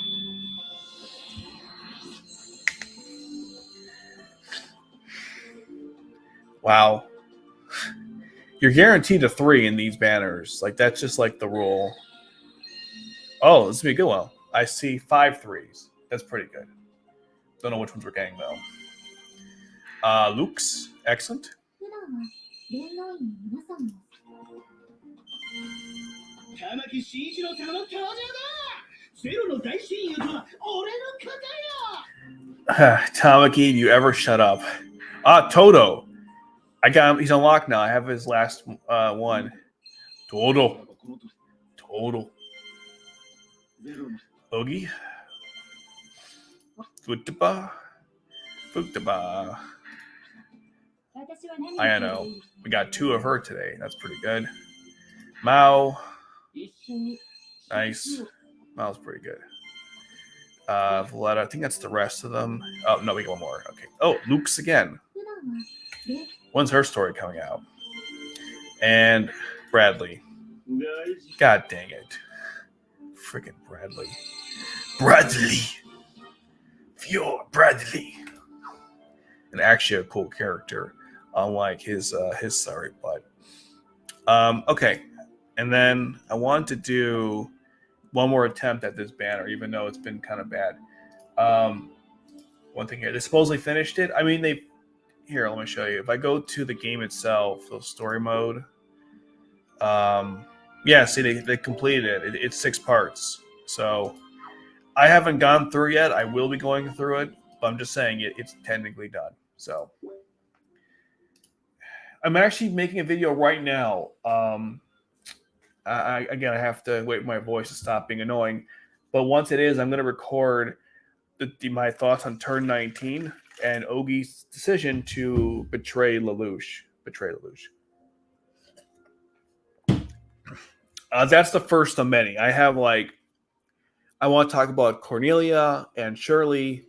Wow. You're guaranteed a 3 in these banners. Like, that's just like the rule. Oh, this would be a good one. I see 5 3s. That's pretty good. Don't know which ones we're getting, though. Luke's. Excellent. Tamaki, you ever shut up? Toto. I got him. He's unlocked now. I have his last one. Toto. Ogi. Futaba. I know. We got 2 of her today. That's pretty good. Mao. Nice. Mao's pretty good. Valletta. I think that's the rest of them. Oh, no, we got one more. Okay. Oh, Luke's again. When's her story coming out? And Bradley. God dang it. freaking Bradley. Bradley. Fjord Bradley. And actually a cool character, unlike his sorry butt. Okay. And then I want to do one more attempt at this banner, even though it's been kind of bad. One thing here, they supposedly finished it. I mean, here, let me show you. If I go to the game itself, the story mode, yeah, see, they completed it. It's 6 parts. So I haven't gone through yet. I will be going through it, but I'm just saying it's technically done. So I'm actually making a video right now. I have to wait for my voice to stop being annoying. But once it is, I'm going to record my thoughts on turn 19 and Ogi's decision to betray Lelouch. That's the first of many. I want to talk about Cornelia and Shirley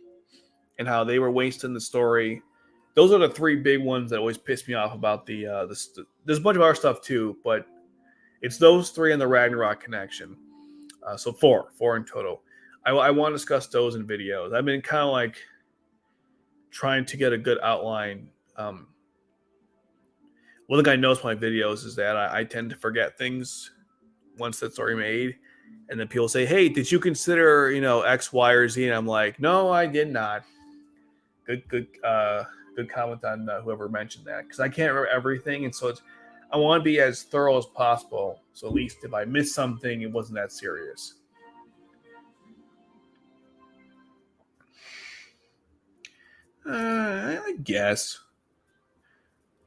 and how they were wasting the story. Those are the 3 big ones that always piss me off about there's a bunch of other stuff too, but it's those 3 and the Ragnarok connection. So 4 in total. I want to discuss those in videos. I've been kind of like trying to get a good outline. One thing I noticed with my videos is that I tend to forget things once that's already made. And then people say, hey, did you consider, X, Y, or Z? And I'm like, no, I did not. Good comment on whoever mentioned that. Because I can't remember everything. And so I want to be as thorough as possible. So at least if I miss something, it wasn't that serious. I guess.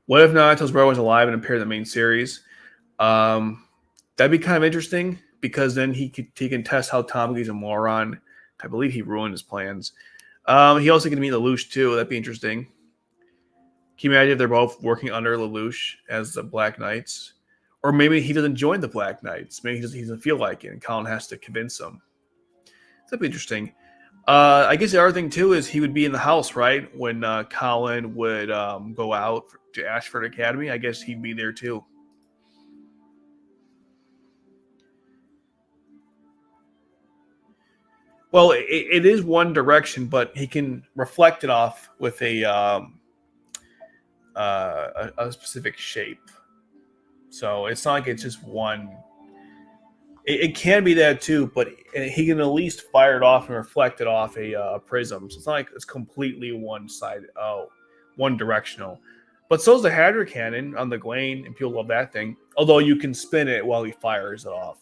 What if Nagato's brother was alive and appeared in the main series? That'd be kind of interesting because then he can test how Tamagi's a moron. I believe he ruined his plans. He also can meet Lelouch too. That'd be interesting. Can you imagine if they're both working under Lelouch as the Black Knights? Or maybe he doesn't join the Black Knights. Maybe he doesn't feel like it, and Colin has to convince him. That'd be interesting. I guess the other thing too is he would be in the house, right? When Colin would go out to Ashford Academy. I guess he'd be there too. Well, it is one direction, but he can reflect it off with a specific shape. So it's not like it's just one. It can be that too, but he can at least fire it off and reflect it off a prism. So it's not like it's completely one directional. But so is the Hadra cannon on the Gwaine, and people love that thing. Although you can spin it while he fires it off.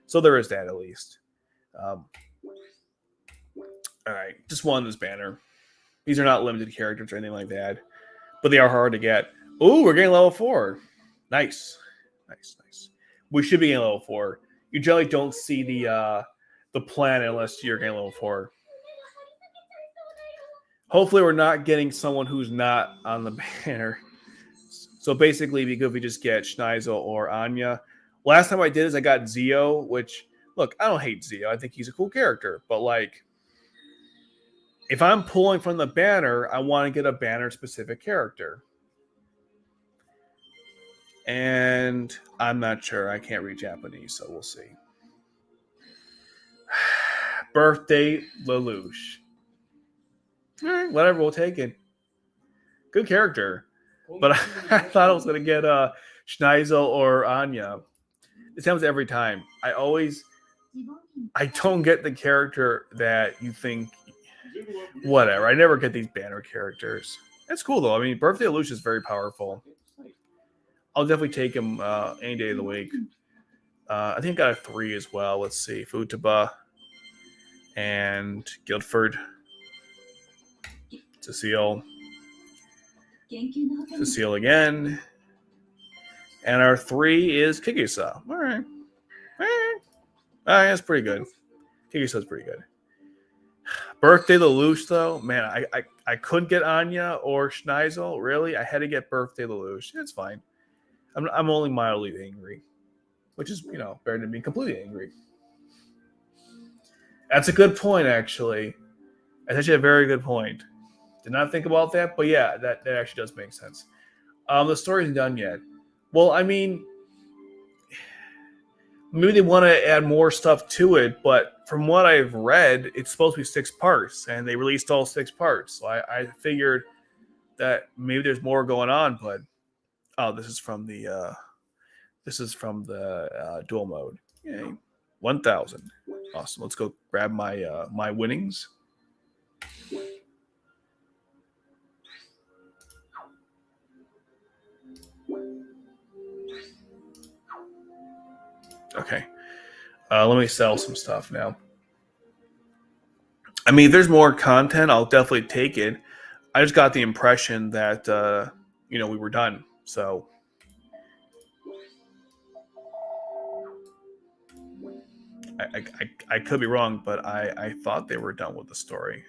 So there is that at least. All right, just one this banner. These are not limited characters or anything like that, but they are hard to get. Ooh, we're getting level 4. Nice. We should be getting level 4. You generally don't see the planet unless you're getting level 4. Hopefully, we're not getting someone who's not on the banner. So basically, it'd be good if we just get Schneizel or Anya. Last time I did is I got Zio, which, look, I don't hate Zio. I think he's a cool character, but like, if I'm pulling from the banner, I want to get a banner-specific character. And I'm not sure. I can't read Japanese, so we'll see. Birthday Lelouch. All right, whatever, we'll take it. Good character. But I thought I was going to get Schneizel or Anya. This happens every time. I don't get the character that you think. Whatever. I never get these banner characters. That's cool, though. I mean, Birthday Lelouch is very powerful. I'll definitely take him any day of the week. I think I got a 3 as well. Let's see. Futaba and Guildford. Cecile again. And our 3 is Kigisa. All right. That's pretty good. Kigisa's pretty good. Birthday Lelouch, though, man, I couldn't get Anya or Schneizel. Really, I had to get Birthday Lelouch. It's fine. I'm only mildly angry, which is better than being completely angry. That's a good point, actually. That's actually a very good point. Did not think about that, but yeah, that actually does make sense. The story isn't done yet. Well, I mean, maybe they want to add more stuff to it, but from what I've read, it's supposed to be 6 parts, and they released all 6 parts. So I figured that maybe there's more going on, but this is from the dual mode. Yay. 1,000. Awesome. Let's go grab my my winnings. Okay. Let me sell some stuff now. I mean, if there's more content, I'll definitely take it. I just got the impression that we were done. So I could be wrong, but I thought they were done with the story.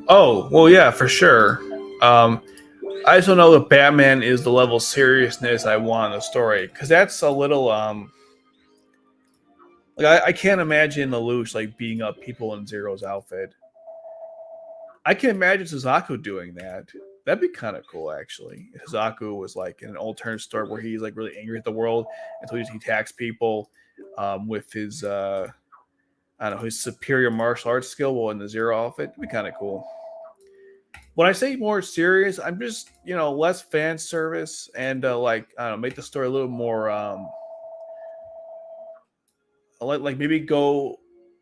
Oh, well, yeah, for sure. I just don't know if Batman is the level of seriousness I want in the story, because that's a little like I can't imagine Lelouch like beating up people in Zero's outfit. I can imagine Suzaku doing that. That'd be kind of cool, actually. If Suzaku was like in an alternate story where he's like really angry at the world, and so he attacks people with his I don't know, his superior martial arts skill while in the Zero outfit. It'd be kind of cool. When I say more serious, I'm just, less fan service and like, I don't know, make the story a little more like maybe go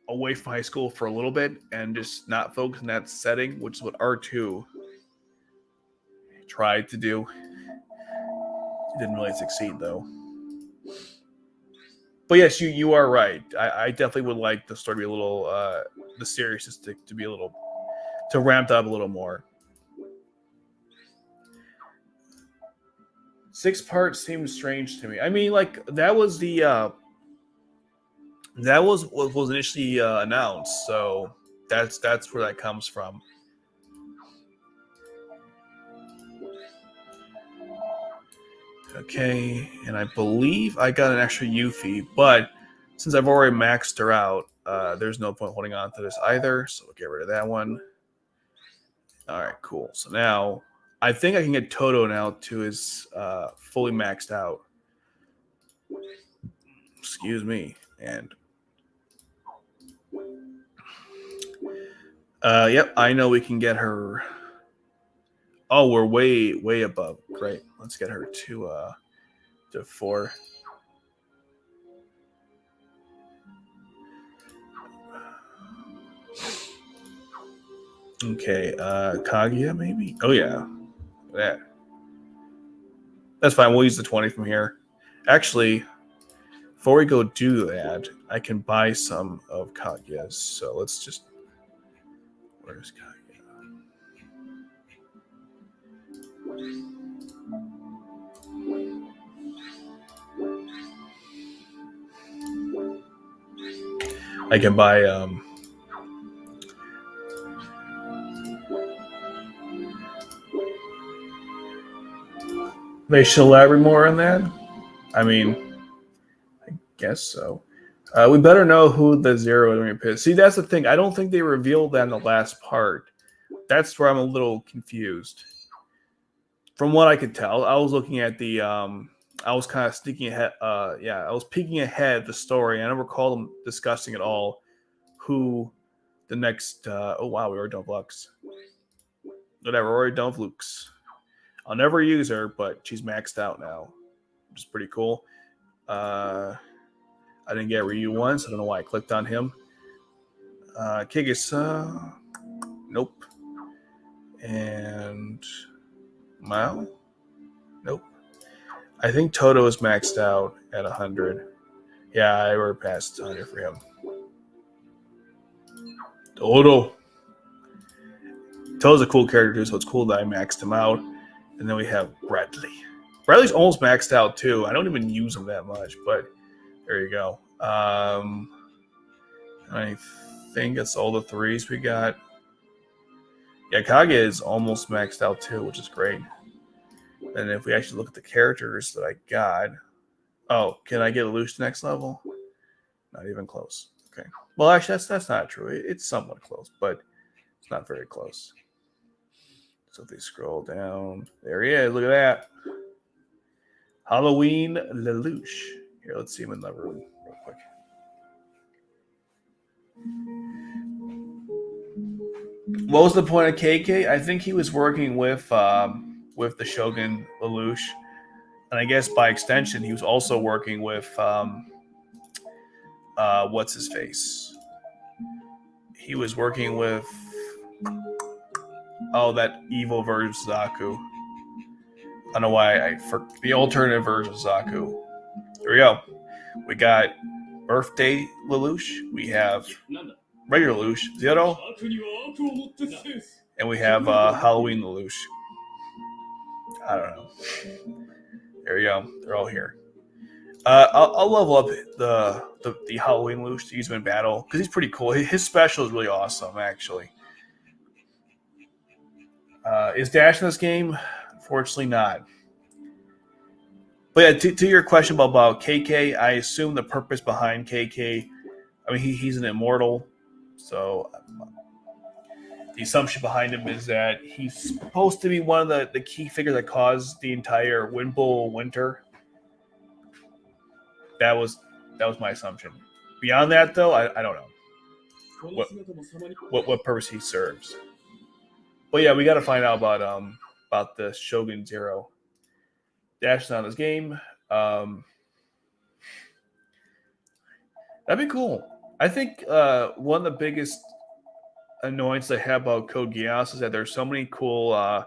away from high school for a little bit and just not focus on that setting, which is what R2 tried to do. It didn't really succeed though. But yes, you are right. I definitely would like the story to be a little the seriousness to be a little to ramp up a little more. 6 parts seems strange to me. I mean, like that was what was initially announced, so that's where that comes from. Okay, and I believe I got an extra Yuffie, but since I've already maxed her out, there's no point holding on to this either, so we'll get rid of that one. All right, cool. So now I think I can get Todo now to his fully maxed out. Excuse me. And yep, I know we can get her. Oh, we're way above. Great. Let's get her to 4. Okay, Kaguya maybe? Oh yeah. Yeah. That's fine. We'll use the 20 from here. Actually, before we go do that, I can buy some of Kaguya's. So let's just. Where's Kaguya? I can buy they should elaborate more on that. I mean, I guess so. We better know who the Zero is. See, that's the thing. I don't think they revealed that in the last part. That's where I'm a little confused. From what I could tell, I was looking at the I was kind of sneaking ahead. I was peeking ahead the story. I don't recall them discussing at all who the next. Oh wow, we already done Flux. Whatever, we already done Flux. I'll never use her, but she's maxed out now, which is pretty cool. I didn't get Ryu once. I don't know why I clicked on him. Kigisa, nope. And Mao, nope. I think Todo is maxed out at 100. Yeah, I already passed 100 for him. Todo's a cool character too, so it's cool that I maxed him out. And then we have Bradley. Bradley's almost maxed out too. I don't even use him that much, but there you go. I think that's all the 3s we got. Yeah, Kage is almost maxed out too, which is great. And if we actually look at the characters that I got, oh, can I get Lelouch to next level? Not even close. Okay. Well, actually, that's not true. It's somewhat close, but it's not very close. So if they scroll down, there he is. Look at that. Halloween Lelouch. Here, let's see him in the room real quick. What was the point of KK? I think he was working with the Shogun Lelouch, and I guess by extension, he was also working with what's his face? He was working with that evil version of Zaku. I don't know why the alternative version of Zaku. There we go. We got birthday Lelouch. We have regular Lelouch, Zero, and we have Halloween Lelouch. I don't know. There you go. They're all here. I'll level up the Halloween Lelouch to use him in battle because he's pretty cool. His special is really awesome, actually. Is Dash in this game? Unfortunately, not. But yeah, to your question about KK, I assume the purpose behind KK. I mean, he's an immortal, so the assumption behind him is that he's supposed to be one of the key figures that caused the entire Wind Bowl winter. That was my assumption. Beyond that, though, I don't know what purpose he serves. But yeah, we got to find out about the Shogun Zero. Dash is on this game. That'd be cool. I think one of the biggest annoyances I have about Code Geass is that there's so many cool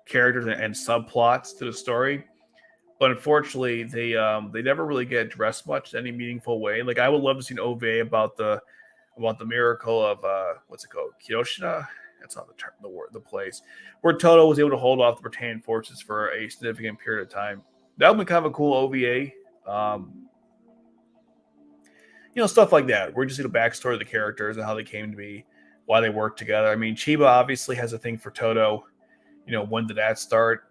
characters and subplots to the story, but unfortunately they never really get addressed much in any meaningful way. Like I would love to see an OVA about the miracle of what's it called, Kyoshina. That's not the term, the place where Toto was able to hold off the Britannian forces for a significant period of time. That would be kind of a cool OVA. Stuff like that. We're just the backstory of the characters and how they came to be, why they work together. I mean, Chiba obviously has a thing for Toto. When did that start?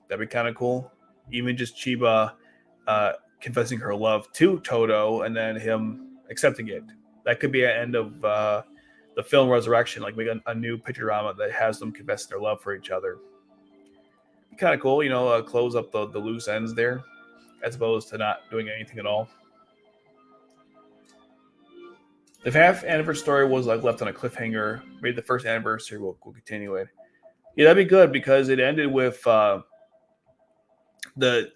That'd be kind of cool. Even just Chiba confessing her love to Toto and then him accepting it. That could be an end of the film Resurrection, like make a new picturama that has them confess their love for each other. Kind of cool, close up the loose ends there, as opposed to not doing anything at all. The half anniversary story was left on a cliffhanger. Maybe the first anniversary we'll continue it. Yeah, that'd be good because it ended with the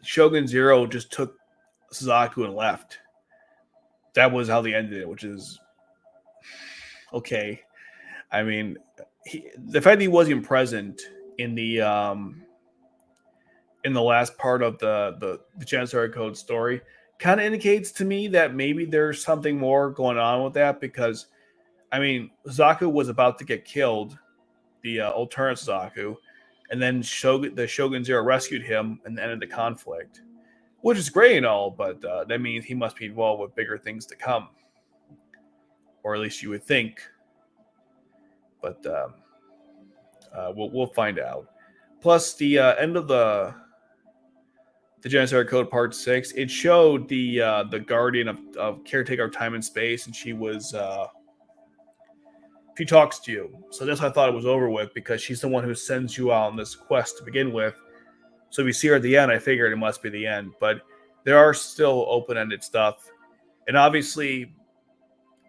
Shogun Zero just took Suzaku and left. That was how they ended it, which is okay. I mean, the fact that he wasn't present in the last part of the Janissary Code story kind of indicates to me that maybe there's something more going on with that because, I mean, Zaku was about to get killed, the alternate Zaku, and then the Shogun Zero rescued him and ended the conflict, which is great and all, but that means he must be involved with bigger things to come, or at least you would think. But we'll find out. Plus, the end of the Janissary Code Part 6, it showed the guardian of caretaker of time and space, and she talks to you. So that's why I thought it was over with, because she's the one who sends you out on this quest to begin with. So if you see her at the end, I figured it must be the end. But there are still open-ended stuff. And obviously,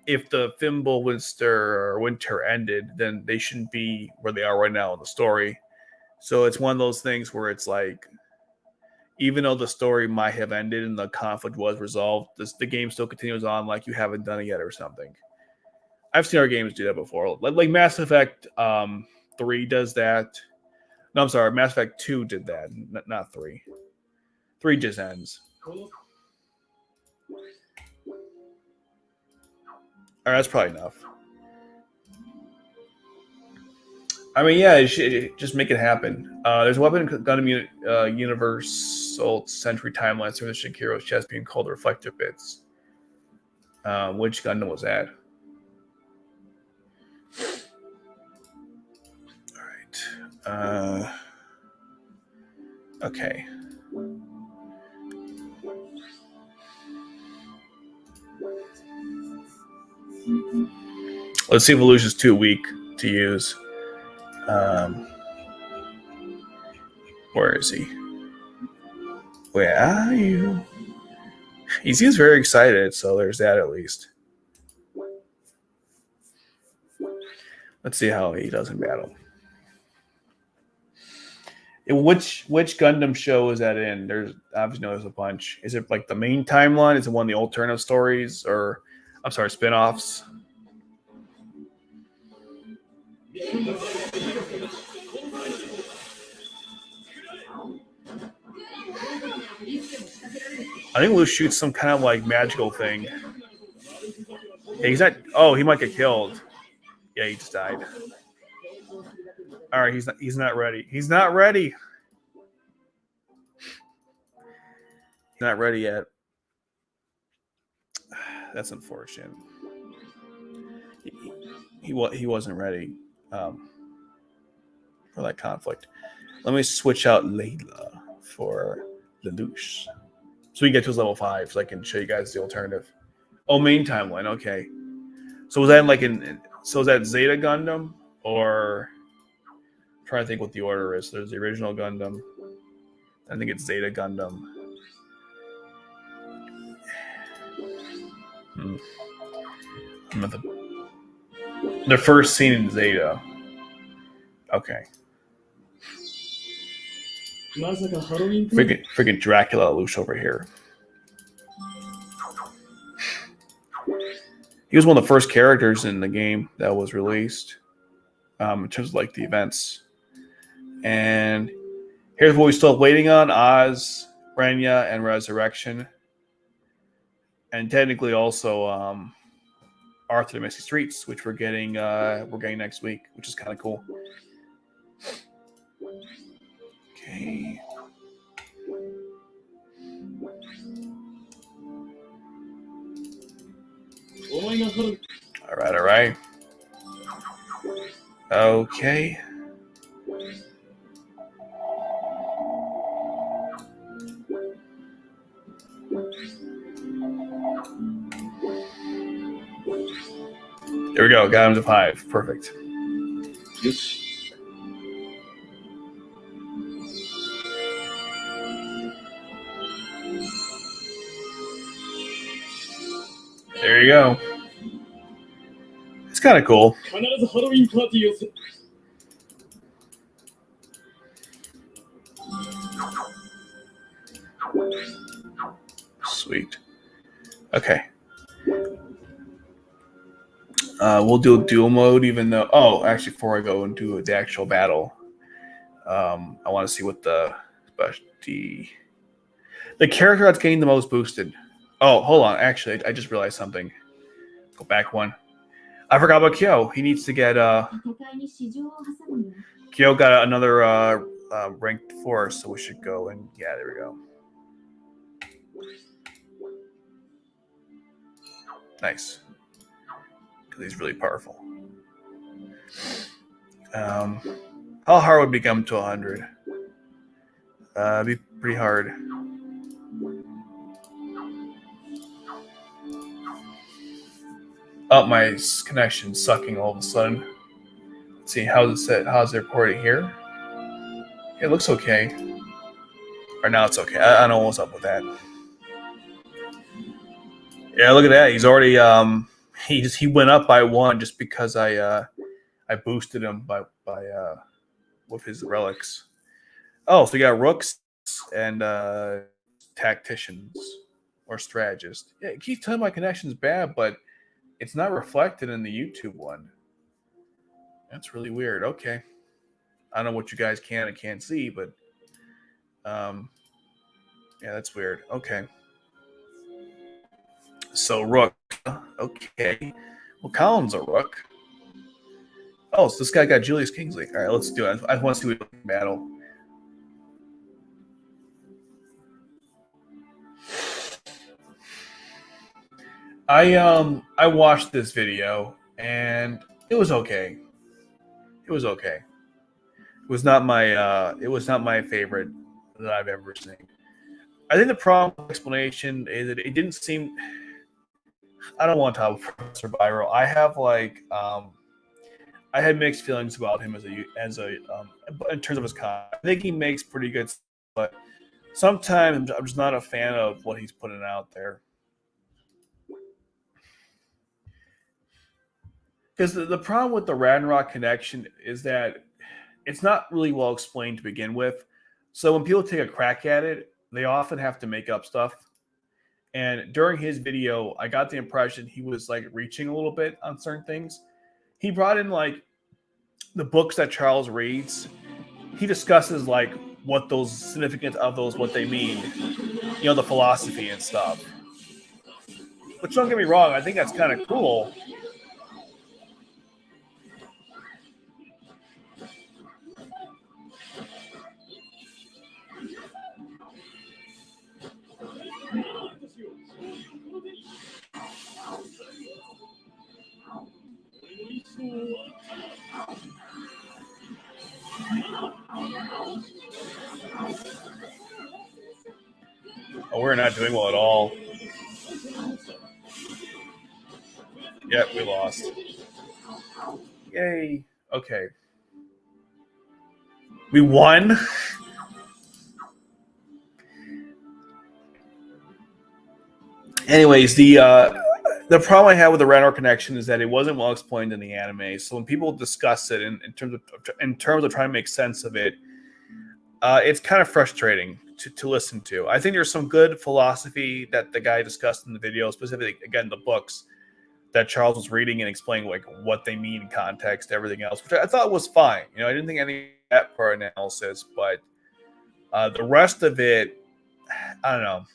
if the Fimbul winter ended, then they shouldn't be where they are right now in the story. So it's one of those things where it's like, even though the story might have ended and the conflict was resolved, the game still continues on like you haven't done it yet or something. I've seen our games do that before. Like Mass Effect 3 does that. No, I'm sorry. Mass Effect 2 did that, not 3. 3 just ends. All right, that's probably enough. I mean, yeah, just make it happen. There's a Weapon Gundam Universal Century Timeline through the Shikiro's chest being called the Reflective Bits. Which Gundam was that? All right. Okay. Let's see if Evolution's too weak to use. Where is he? Where are you? He seems very excited, so there's that at least. Let's see how he does in battle. Which Gundam show is that in? There's obviously there's a bunch. Is it like the main timeline? Is it one of the alternative stories, or I'm sorry, spin-offs? I think Lou shoots some kind of like magical thing. Yeah, he's not. Oh, he might get killed. Yeah, he just died. All right, he's not ready. He's not ready. He's not ready yet. That's unfortunate. He wasn't ready for that conflict. Let me switch out Layla for Lelouch. So we get to his level 5, so I can show you guys the alternative. Oh, main timeline. Okay. So was that like so is that Zeta Gundam, or I'm trying to think what the order is? There's the original Gundam. I think it's Zeta Gundam. The first scene in Zeta. Okay. Freaking Dracula Lelouch over here. He was one of the first characters in the game that was released in terms of like the events. And here's what we're still waiting on: Oz, Renya, and Resurrection. And technically also Arthur the Misty Streets, which we're getting next week, which is kind of cool. Okay. All right. Okay. There we go. Got him to 5. Perfect. There you go. It's kind of cool. Sweet. Okay. We'll do dual mode, even though. Oh, actually, before I go into the actual battle, I want to see what the character that's getting the most boosted. Oh, hold on. Actually, I just realized something. Go back one. I forgot about Kyo. He needs to get Kyo got another ranked 4, so we should go and yeah, there we go. Nice. Because he's really powerful. How hard would it become to 100? It'd be pretty hard. Oh, my connection's sucking all of a sudden. Let's see, how's it recording here? It looks okay. Or now it's okay. I don't know what's up with that. Yeah, look at that. He's already he went up by 1 just because I boosted him by with his relics. Oh, so you got rooks and tacticians or strategists. Yeah, it keeps telling my connection's bad, but it's not reflected in the YouTube one. That's really weird. Okay. I don't know what you guys can and can't see, but yeah, that's weird. Okay. So Rook. Okay. Well, Colin's a Rook. Oh, so this guy got Julius Kingsley. All right, let's do it. I want to see what we can battle. I watched this video and it was okay. It was okay. It was not my favorite that I've ever seen. I think the problem with the explanation is that it didn't seem. I don't want to talk about Professor Byro. I have I had mixed feelings about him as a in terms of his content. I think he makes pretty good stuff, but sometimes I'm just not a fan of what he's putting out there. Because the problem with the Ragnarok connection is that it's not really well explained to begin with. So when people take a crack at it, they often have to make up stuff. And during his video, I got the impression he was like reaching a little bit on certain things. He brought in like the books that Charles reads. He discusses like what those significance of those, what they mean, the philosophy and stuff. Which, don't get me wrong, I think that's kind of cool. Oh, we're not doing well at all. Yep, we lost. Yay. Okay. We won? Anyways, the problem I had with the Ragnarok connection is that it wasn't well explained in the anime. So when people discuss it in terms of trying to make sense of it, it's kind of frustrating to listen to. I think there's some good philosophy that the guy discussed in the video, specifically again the books that Charles was reading and explaining like what they mean in context, everything else, which I thought was fine. I didn't think any of that part analysis, but the rest of it, I don't know.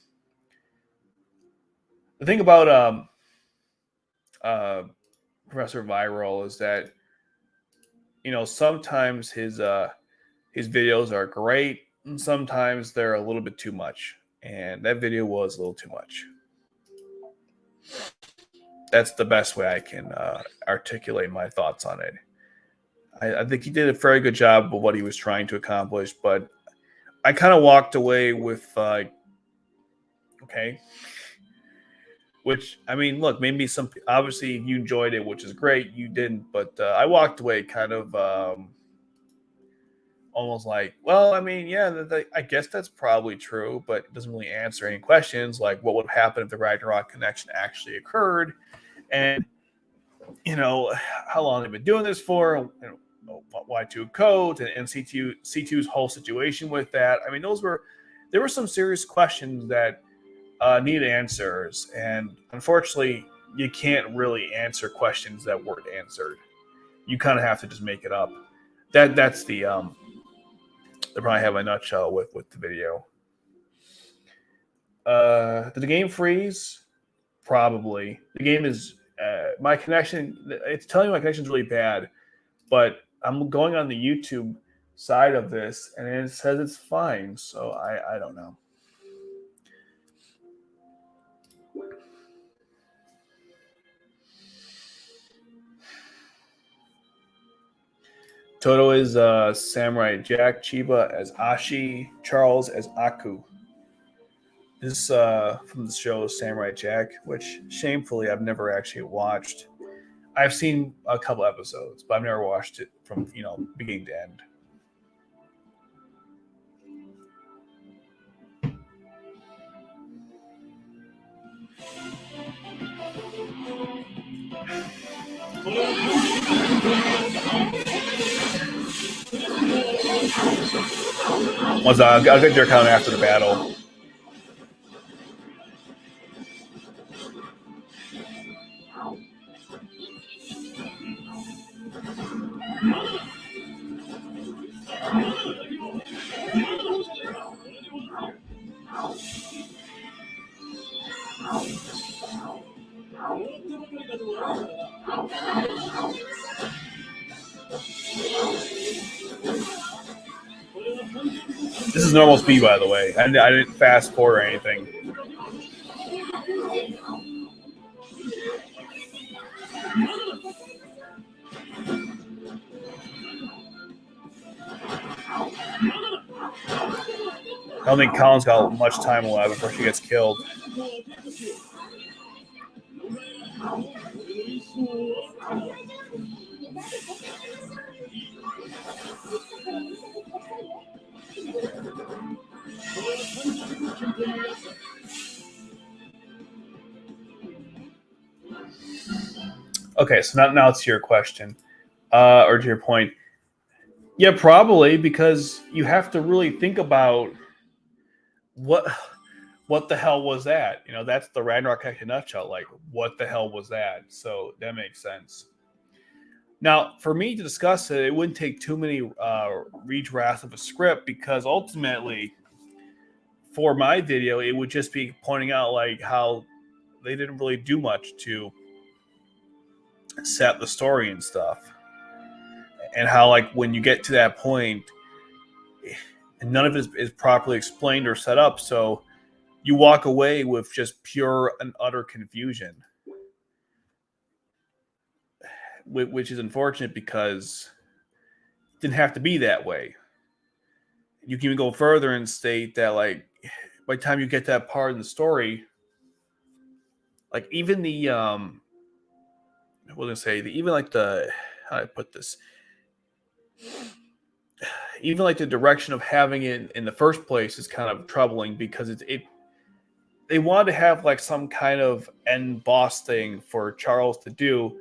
The thing about Professor Viral is that sometimes his videos are great and sometimes they're a little bit too much, and that video was a little too much. That's the best way I can articulate my thoughts on it. I think he did a very good job of what he was trying to accomplish, but I kind of walked away with okay. Which, I mean, look, maybe obviously you enjoyed it, which is great. You didn't, but I walked away kind of almost like, well, I mean, yeah, I guess that's probably true, but it doesn't really answer any questions like what would happen if the Ragnarok connection actually occurred, and how long they've been doing this for, Y2 codes and C2's whole situation with that. I mean, there were some serious questions that need answers, and unfortunately you can't really answer questions that weren't answered. You kind of have to just make it up. That's the problem I have in a nutshell with the video. Did the game freeze? Probably. The game is my connection, it's telling me my connection is really bad, but I'm going on the YouTube side of this and it says it's fine, so I don't know. Toto is Samurai Jack, Chiba as Ashi, Charles as Aku. This from the show Samurai Jack, which shamefully I've never actually watched. I've seen a couple episodes, but I've never watched it from beginning to end. I'll get your account after the battle. This is normal speed, by the way. I didn't fast forward or anything. I don't think Colin's got much time left before she gets killed. Okay, so now it's your question, or to your point. Yeah, probably, because you have to really think about what the hell was that? You know, that's the Ragnarok in a nutshell. Like, what the hell was that? So that makes sense. Now, for me to discuss it, it wouldn't take too many redrafts of a script, because ultimately, for my video, it would just be pointing out like how they didn't really do much to set the story and stuff, and how like when you get to that point, none of it is properly explained or set up, so you walk away with just pure and utter confusion, which is unfortunate because it didn't have to be that way. You can even go further and state that, like, by the time you get to that part in the story, like even the what was I gonna say, even like the, how do I put this, even like the direction of having it in the first place is kind of troubling, because it they wanted to have like some kind of end boss thing for Charles to do,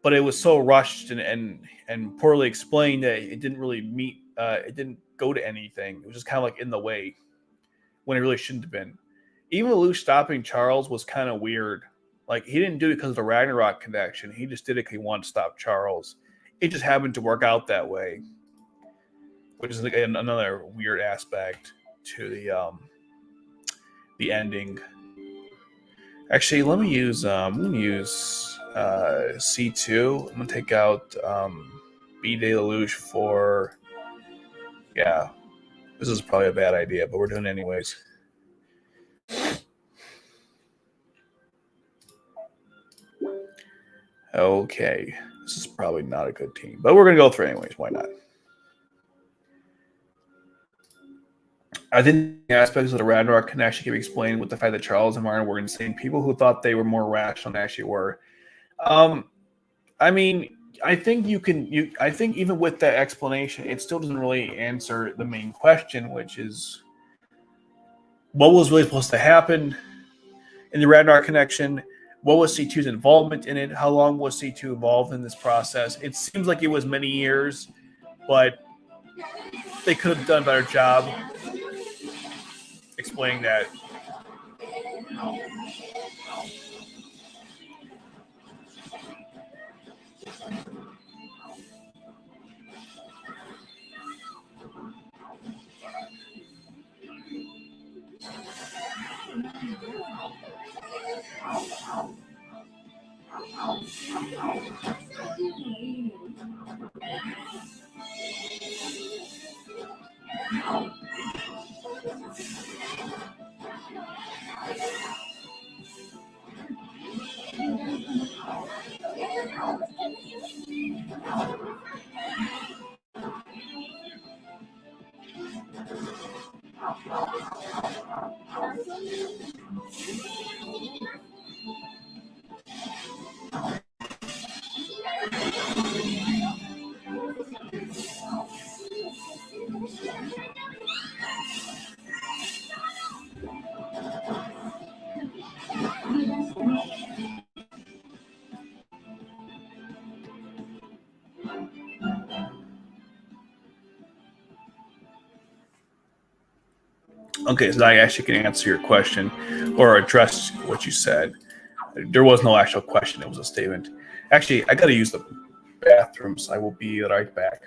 but it was so rushed and poorly explained that it didn't really meet. It didn't go to anything. It was just kind of like in the way when it really shouldn't have been. Even Lelouch stopping Charles was kind of weird. Like, he didn't do it because of the Ragnarok connection. He just did it because he wanted to stop Charles. It just happened to work out that way, which is like another weird aspect to the ending. Actually, let me use I'm gonna use C2. I'm gonna take out B de Lelouch for, yeah. This is probably a bad idea, but we're doing it anyways. Okay, this is probably not a good team, but we're gonna go through anyways. Why not? I think the aspects of the Ragnarok can actually be explained with the fact that Charles and Martin were insane people who thought they were more rational than they actually were. I mean, I think I think even with that explanation, it still doesn't really answer the main question, which is what was really supposed to happen in the Ragnarok connection. What was C2's involvement in it? How long was C2 involved in this process? It seems like it was many years, but they could have done a better job explaining that. Okay, so I actually can answer your question or address what you said. There was no actual question; it was a statement. Actually, I got to use the bathrooms. I will be right back.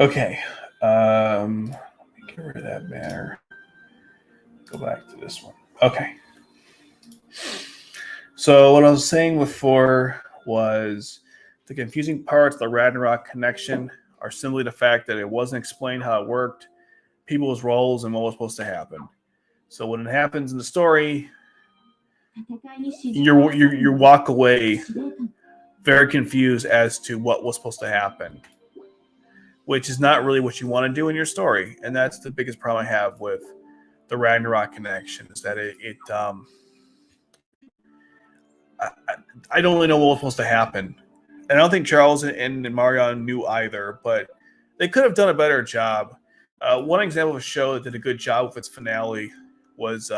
Okay. Let me get rid of that banner. Go back to this one. Okay. So what I was saying before was the confusing parts of the Ragnarok connection are simply the fact that it wasn't explained how it worked, people's roles, and what was supposed to happen. So when it happens in the story, you walk away very confused as to what was supposed to happen, which is not really what you want to do in your story. And that's the biggest problem I have with the Ragnarok connection, is that I don't really know what was supposed to happen. And I don't think Charles and Marion knew either, but they could have done a better job. One example of a show that did a good job with its finale was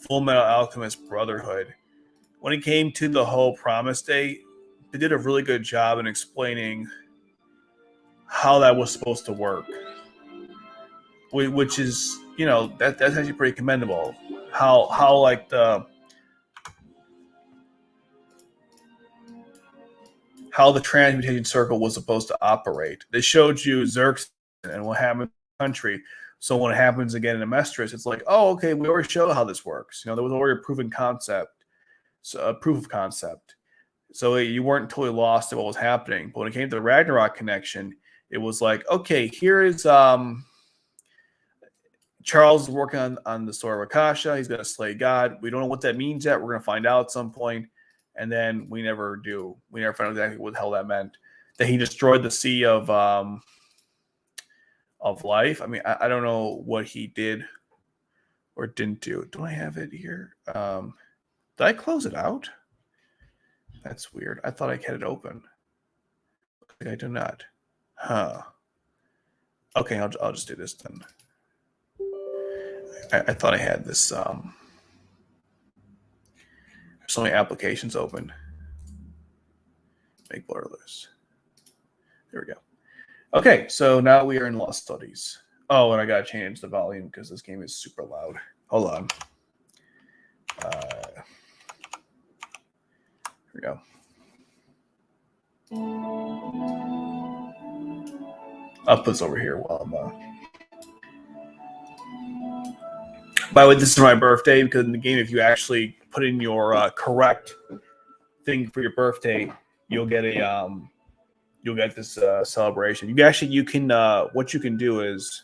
Full Metal Alchemist Brotherhood. When it came to the whole promise date, they did a really good job in explaining how that was supposed to work, which is, that's actually pretty commendable. How like how the transmutation circle was supposed to operate. They showed you Xerxes and what happened in the country. So when it happens again in Amestris, it's like, oh, okay, we already showed how this works. There was already a proven concept, a proof of concept. So you weren't totally lost at what was happening. But when it came to the Ragnarok connection, it was like, okay, here is Charles working on the story of Akasha. He's going to slay God. We don't know what that means yet. We're going to find out at some point. And then we never do. We never find out exactly what the hell that meant. That he destroyed the sea of life. I mean, I don't know what he did or didn't do. Do I have it here? Did I close it out? That's weird. I thought I had it open. I do not. Huh. Okay, I'll just do this then. I thought I had this. So many applications open. Make blurless. There we go. Okay, so now we are in Lost Studies. Oh, and I gotta change the volume because this game is super loud. Hold on. Here we go. I'll put this over here while I'm. By the way, this is my birthday because in the game, if you actually put in your correct thing for your birthday, you'll get this celebration. You can what you can do is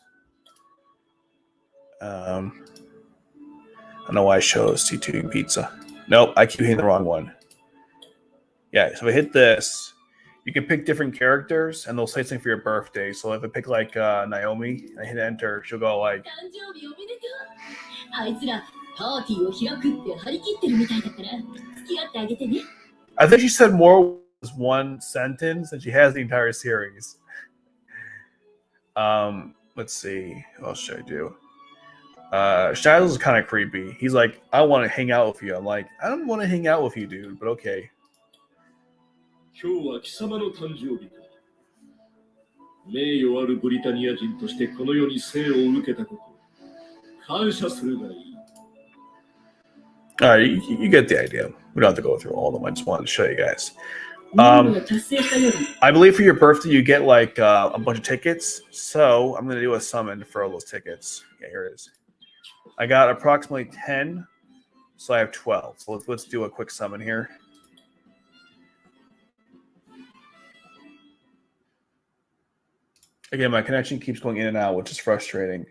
I don't know why I chose C2 pizza. Nope, I keep hitting the wrong one. Yeah, so if I hit this, you can pick different characters and they'll say something for your birthday. So if I pick like Naomi and I hit enter, she'll go like I think she said more was one sentence and she has the entire series. Let's see. What else should I do? Shiloh is kind of creepy. He's like, I want to hang out with you. I'm like, I don't want to hang out with you, dude, but okay. Alright, you get the idea. We don't have to go through all of them. I just wanted to show you guys. I believe for your birthday you get like a bunch of tickets. So I'm going to do a summon for all those tickets. Yeah, here it is. I got approximately 10, so I have 12. So let's do a quick summon here. Again, my connection keeps going in and out, which is frustrating.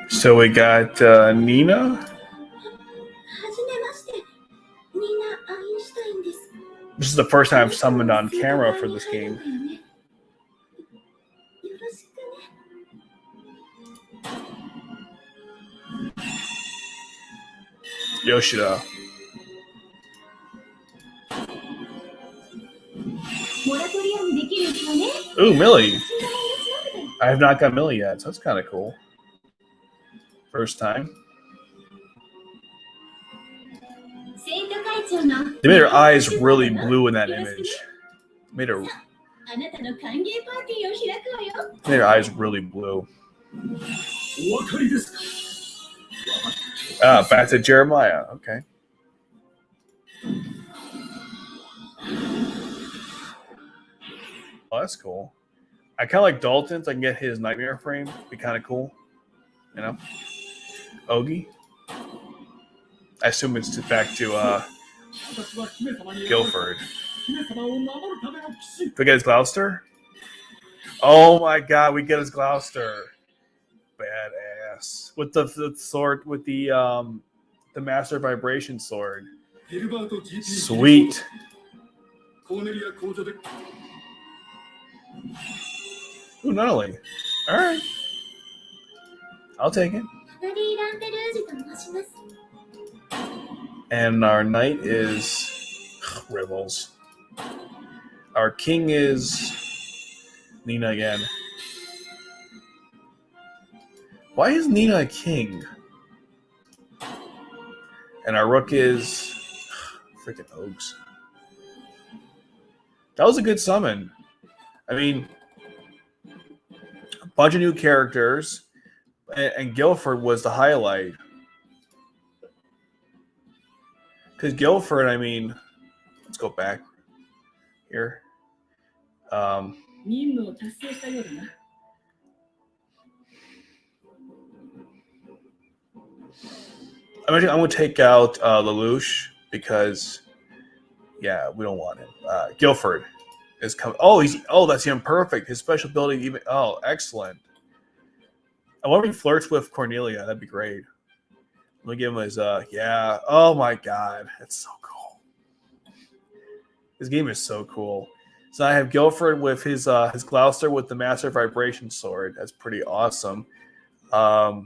So we got Nina. This is the first time I've summoned on camera for this game. Yoshida. Ooh, Millie. I have not got Millie yet, so that's kind of cool. First time. They made her eyes really blue in that image. Made her eyes really blue. Back to Jeremiah. Okay. Oh, that's cool. I kind of like Dalton's. I can get his nightmare frame. Be kind of cool. You know? Ogie. I assume it's back to Guilford. Do we get his Gloucester? Oh my god, we get his Gloucester. Badass. With the sword, with the Master Vibration sword. Sweet. Ooh, not only. Alright. I'll take it. And our knight is Rebels. Our king is Nina again. Why is Nina a king? And our rook is freaking Oaks. That was a good summon. I mean, a bunch of new characters, and Guilford was the highlight. Because Guilford, I mean, let's go back here. I'm going to take out Lelouch because, yeah, we don't want him. Guilford is coming. Oh, that's him. Perfect. His special ability even. Oh, excellent. I wonder if he flirts with Cornelia. That'd be great. Let me give him his. Yeah. Oh my God, that's so cool. This game is so cool. So I have Guilford with his Gloucester with the Master Vibration sword. That's pretty awesome. The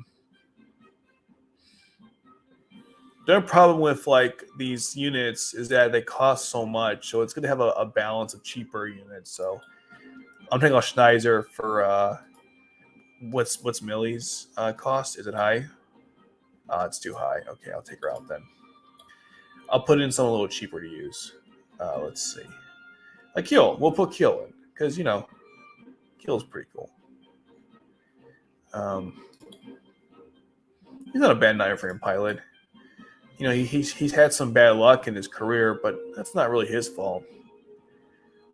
other problem with like these units is that they cost so much, so it's going to have a balance of cheaper units. So I'm taking out Schneider for what's Millie's cost? Is it high? It's too high. Okay, I'll take her out then. I'll put in something a little cheaper to use. Let's see. Like Kill. We'll put Kill in because Kill's pretty cool. He's not a bad Nine Frame pilot. He's had some bad luck in his career, but that's not really his fault.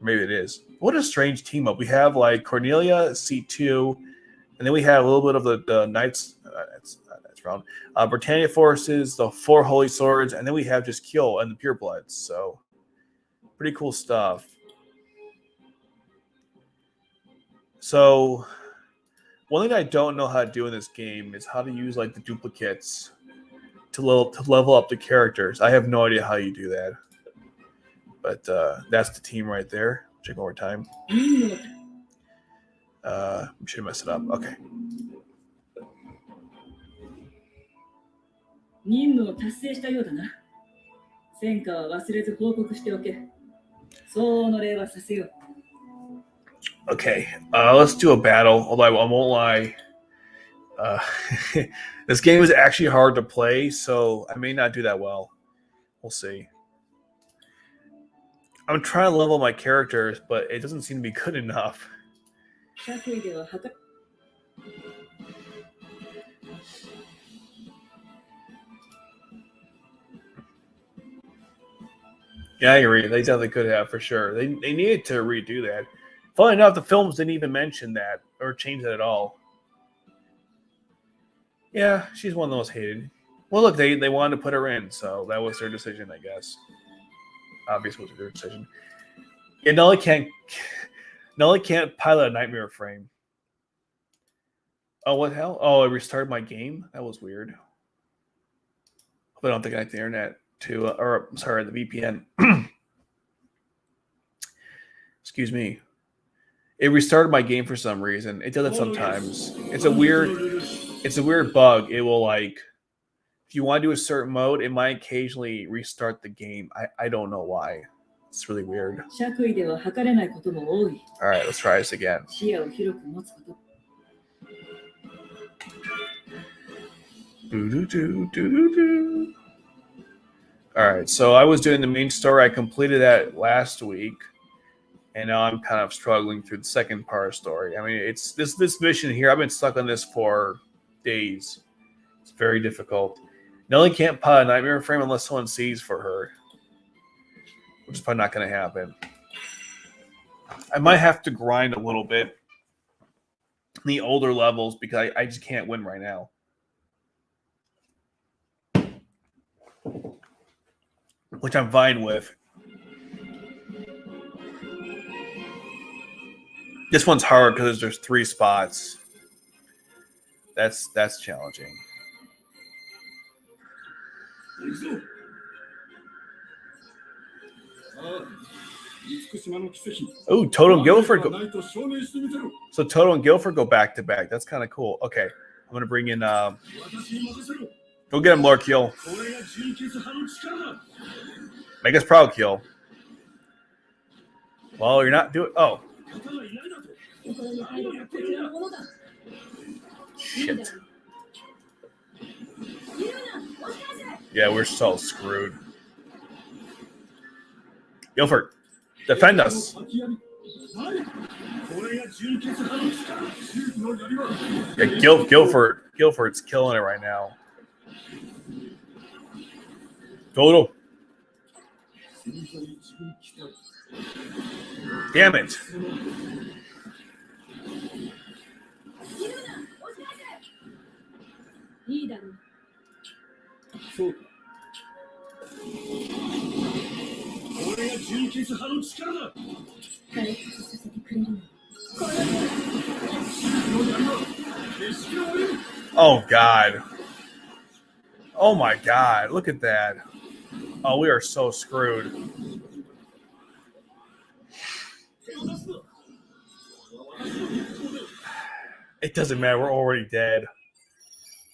Maybe it is. What a strange team up. We have like Cornelia, C2, and then we have a little bit of the Knights. That's round. Britannia forces, the 4 Holy Swords, and then we have just Kill and the Purebloods. So pretty cool stuff. So one thing I don't know how to do in this game is how to use like the duplicates to level up the characters. I have no idea how you do that. But that's the team right there. Check one more time. Should mess it up. Okay. 任務を達成したようだな。戦果は忘れず報告しておけ。相応の礼はさせよう。Okay, let's do a battle. Although I won't lie, this game is actually hard to play, so I may not do that well. We'll see. I'm trying to level my characters, but it doesn't seem to be good enough. Yeah, I agree. They definitely could have, for sure. They needed to redo that. Funny enough, the films didn't even mention that or change that at all. Yeah, she's one of the most hated. Well, look, they wanted to put her in, so that was their decision, I guess. Obviously, it was their decision. Yeah, Nelly can't pilot a Nightmare Frame. Oh, what the hell? Oh, I restarted my game? That was weird. Hope I don't think I have the internet to, or sorry, the VPN. Excuse me. It restarted my game for some reason. It does it sometimes. It's a weird bug. It will like, if you want to do a certain mode, it might occasionally restart the game. I don't know why. It's really weird. All right, let's try this again. All right, so I was doing the main story. I completed that last week, and now I'm kind of struggling through the second part of the story. I mean, it's this mission here. I've been stuck on this for days. It's very difficult. Nelly can't pot a nightmare frame unless someone sees for her, which is probably not going to happen. I might have to grind a little bit in the older levels because I just can't win right now. Which I'm fine with. This one's hard because there's 3 spots. That's challenging. Oh, Toto and Guilford go. So Toto and Guilford go back to back. That's kind of cool. Okay, I'm gonna bring in. Go get him, Lord Kill. Make us proud, Kill. Well, you're not doing. Oh. Shit. Yeah, we're so screwed. Guilford, defend us. Yeah, Guilford's killing it right now. Toto. Damn it. Oh, God. Oh, my God. Look at that. Oh, we are so screwed. It doesn't matter. We're already dead.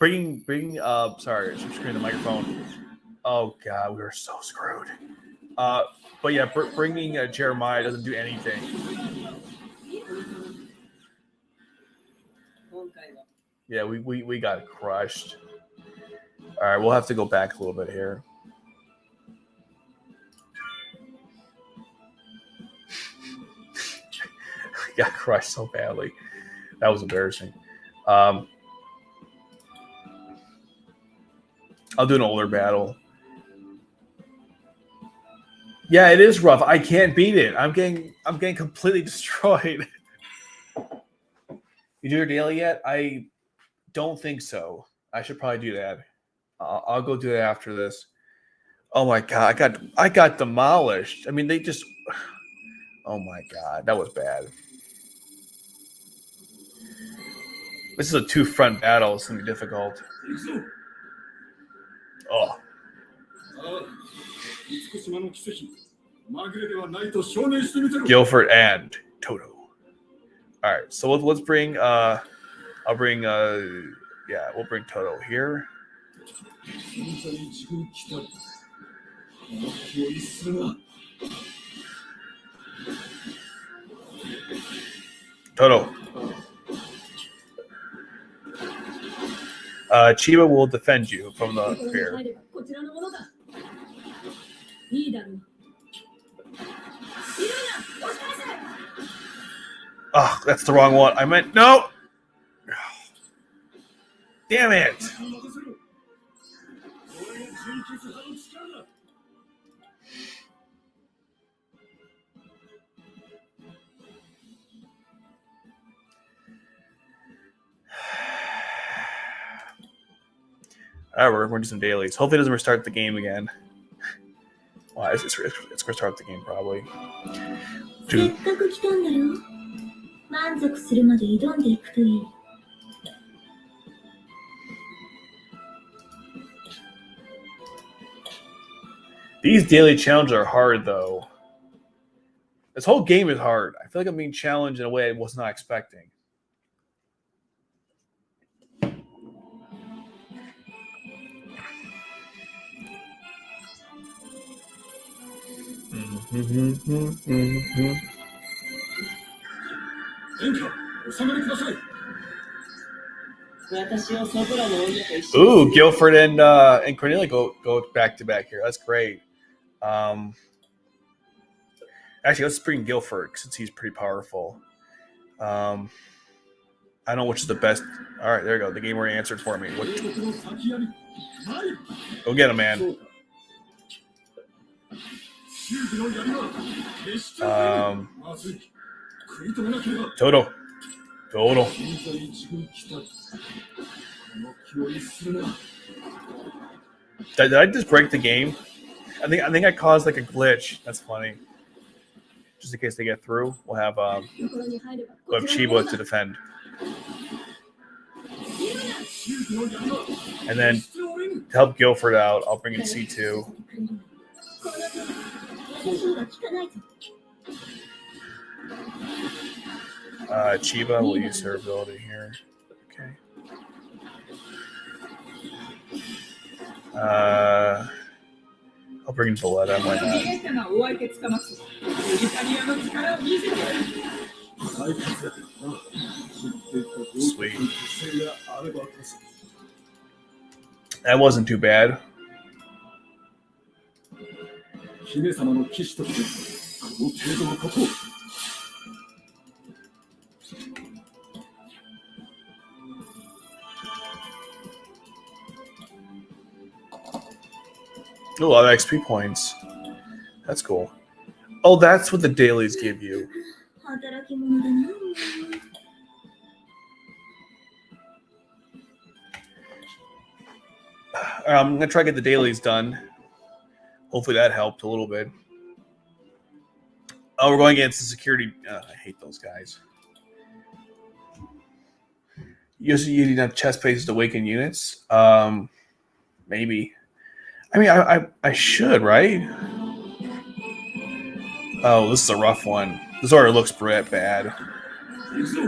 Sorry, screen the microphone. Oh, God. We are so screwed. But yeah, bringing Jeremiah doesn't do anything. Yeah, we got crushed. All right, we'll have to go back a little bit here. We got crushed so badly. That was embarrassing. I'll do an older battle. Yeah, it is rough. I can't beat it. I'm getting completely destroyed. You do your daily yet? I don't think so. I should probably do that. I'll go do that after this. Oh my God, I got demolished. I mean, they just. Oh my God, that was bad. This is a 2-front battle. It's gonna be difficult. Oh. Guilford and Toto. All right, so let's bring. I'll bring. Yeah, we'll bring Toto here. Toto. Chiba will defend you from the spear. Oh, that's the wrong one. I meant no. Damn it. All right, we're going to do some dailies. Hopefully it doesn't restart the game again. Well, it's going to restart the game probably. Dude. These daily challenges are hard, though. This whole game is hard. I feel like I'm being challenged in a way I was not expecting. 私をそこらの女と一緒 Ooh, にする Guilford and Cornelia go back to back here. That's great. Actually, let's bring Guilford since he's pretty powerful. I don't know which is the best. All right, there you go. The gamer answered for me. 帝国の先やりない Go get him, そ man. うか忠義の槍は決して折れぬまずい食い止めなければ Toto. 現在一軍来たこの気を逸するな Did I just break the game? I think I caused like a glitch. That's funny. Just in case they get through, we'll have ところに入れば we'll have こちらのも Chiba の to だ defend, 忠義の槍は and then 決して折れぬ to help Guilford out, I'll bring in C2. この手私には効かないぞ Chiba will use her ability here. Okay. I'll bring in Valletta. こ Why の not? ビエスタがお相手つかますイタリアの力を見せてやる 大活躍だな知っていた同期 Sweet. の犠牲があればこそ That wasn't too bad. 姫様の騎士としてこの程度のことを Ooh, a lot of XP points. That's cool. Oh, that's what the dailies give you. 働き者だな I'm gonna try to get the dailies done. Hopefully that helped a little bit. Oh, we're going against the security. I hate those guys. Usually, you need to have chest places to awaken units. Maybe. I mean, I should, right? Oh, this is a rough one. This already looks bad. 行くぞ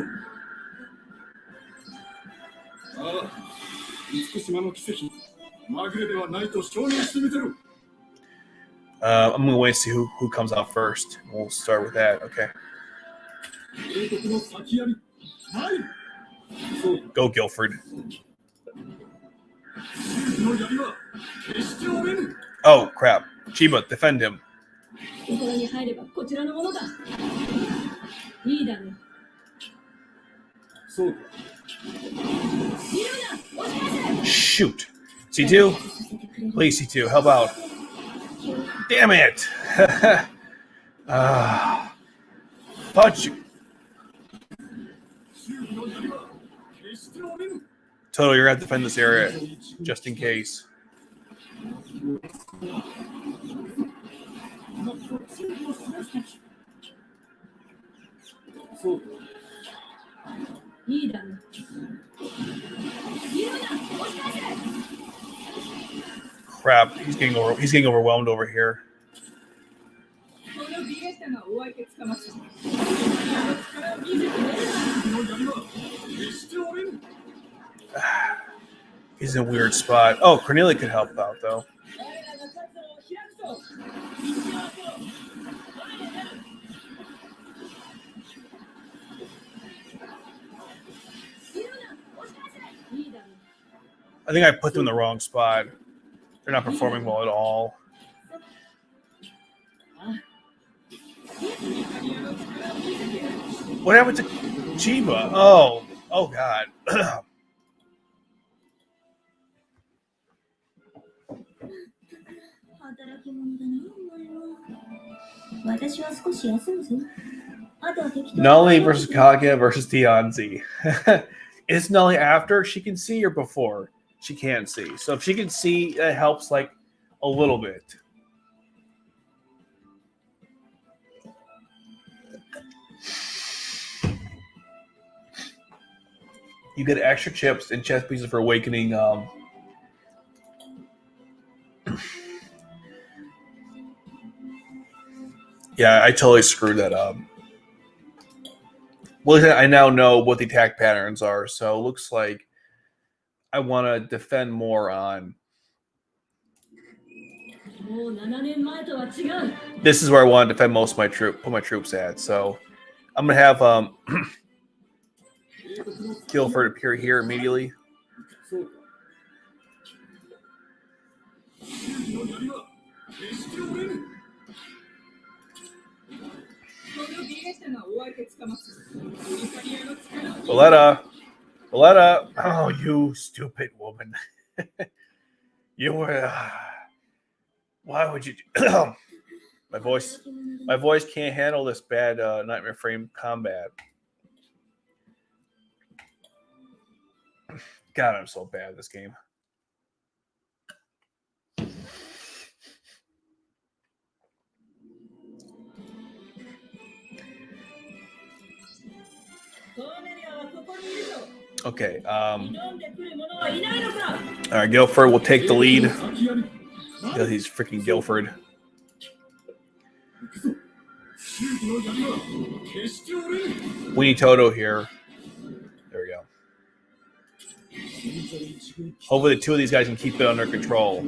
ああ厳島の奇跡まぐれではないと証明してみてる I'm gonna wait to see who comes out first. We'll start with that. Okay, 帝国の先やりないそうか go Guilford. 忠義の槍は決して折れぬ Oh crap, Chiba, defend him. ところに入ればこちらのものだいいだろう そうか 見るな押し返せ Shoot, C2, please C2, help out. Damn it! Punch you. 忠義の槍は決して折れぬ Toto, you're gonna have to defend this area just in case. そうかいいだろう見るな押し返せ Crap, he's getting overwhelmed over here. このビエスタがお相手つかましたイタリアの力を見せてやる忠義の槍は決して折れぬ He's in a weird spot. Oh, Cornelia could help out though. 我らが活動を開くぞ一緒と我ら見るな押し返せいいだろう I think I put them in the wrong spot. They're not performing well at all. あイタリアの力を見せてやる What happened to Chiba? Oh God. 働き者だなお前は私は少し休むぞあとは適当 Nully versus Kaguya versus Tianzi. Is Nully after? She can see or before? She can't see. So if she can see, that helps like a little bit. You get extra chips and chest pieces for awakening. Yeah, I totally screwed that up. Well, I now know what the attack patterns are, so it looks like I want to defend more on. もう7年前とは違う This is where I want to defend most of my put my troops at. So I'm gonna have Guilford appear here immediately. 槍は決して折れぬ。このギレッタがお相手つかますイタリアの力を Valletta. Oh, you stupid woman. You were. Why would you? My voice can't handle this bad Nightmare Frame combat. God, I'm so bad at this game. Okay. All right, Guilford will take the lead. Because he's freaking Guilford. 周囲の槍は決して折れぬ。 We need Toto here. There we go. Hopefully, the two of these guys can keep it under control.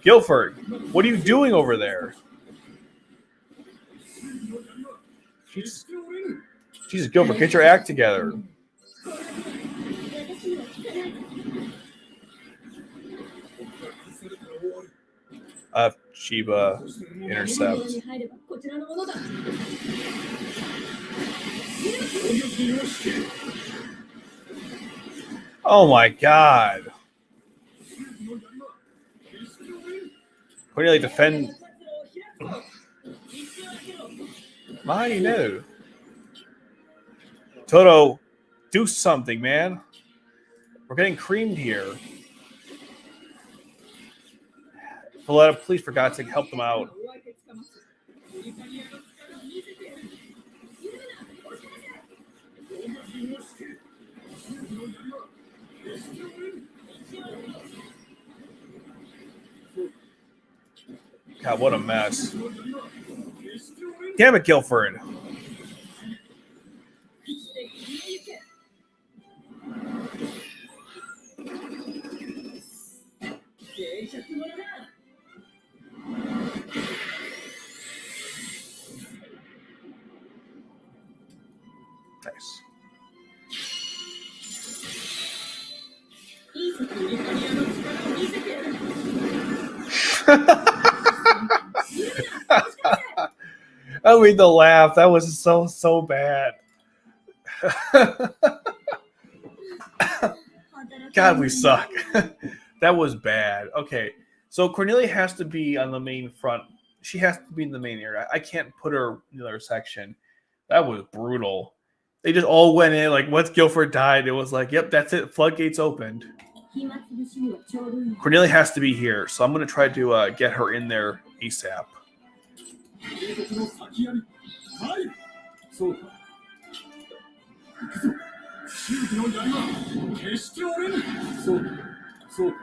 Guilford, what are you doing over there? Jesus, Guilford, get your act together. Chiba intercept. Oh my god. Cornelia defend. Mighty no. Toto, do something, man. We're getting creamed here. Valletta, please, for God's sake, help them out. God, what a mess. Damn it, Guilford. Nice. I made the laugh. That was so bad. God, we suck. That was bad. Okay, so Cornelia has to be on the main front. She has to be in the main area. I can't put her in the other section. That was brutal. They just all went in, like, once Guilford died, it was like, yep, that's it. Floodgates opened. Cornelia has to be here, so I'm going to try to get her in there ASAP. 帝国の先槍入る。そうか。行くぞ。周囲の槍は決して折れぬ。そうか。そうか。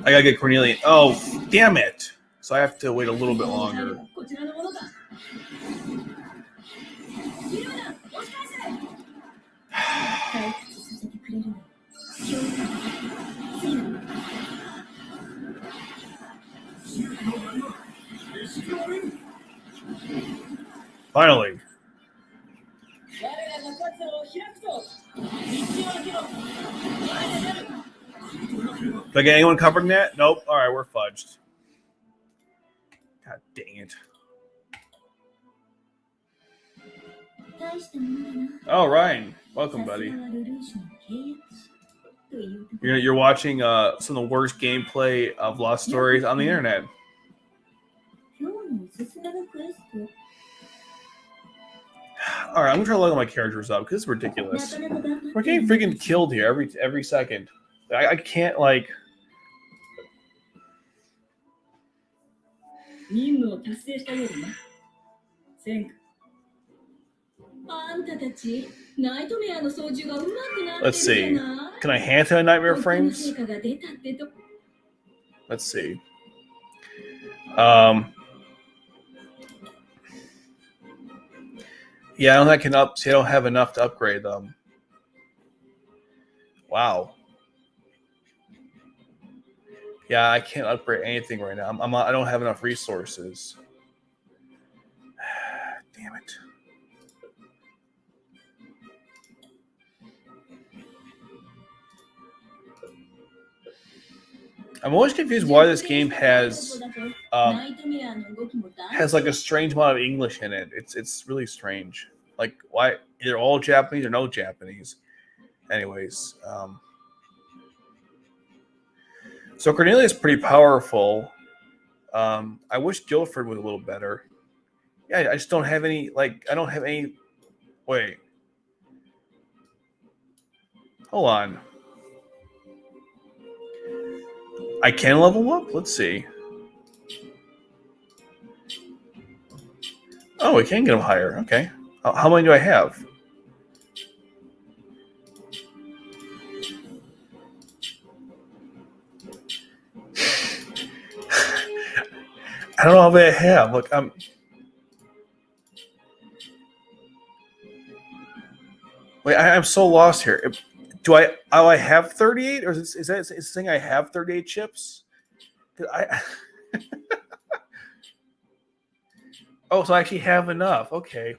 I gotta get Cornelia. Oh, damn it. So I have to wait a little bit longer. Finally. Did I get anyone covering that? Nope. All right, we're fudged. God dang it. Oh, Ryan. Welcome, buddy. You're watching some of the worst gameplay of Lost Stories on the internet. All right, I'm gonna try to look all my characters up because it's ridiculous. We're getting freaking killed here every second. I can't, like. 任務を達成したようだな。戦果。あんたたち、ナイトメアの操縦がうまくなってる Let's じゃ see. ない。 Can I hand him Nightmare 本当の Frames? 成果が出たってと。 Let's see. Yeah, I don't think I don't have enough to upgrade them. Wow. Yeah, I can't upgrade anything right now. I don't have enough resources. Damn it. I'm always confused why this game has like a strange amount of English in it. It's really strange. Like why either all Japanese or no Japanese. Anyways, so Cornelia is pretty powerful. I wish Guilford was a little better. Yeah, I just don't have any. Like I don't have any. Wait, hold on. I can level up? Let's see. Oh, we can get them higher. Okay. How many do I have? I don't know how many I have. Look, Wait, I'm so lost here. Do I have 38, or is this thing I have 38 chips? Oh, so I actually have enough. Okay.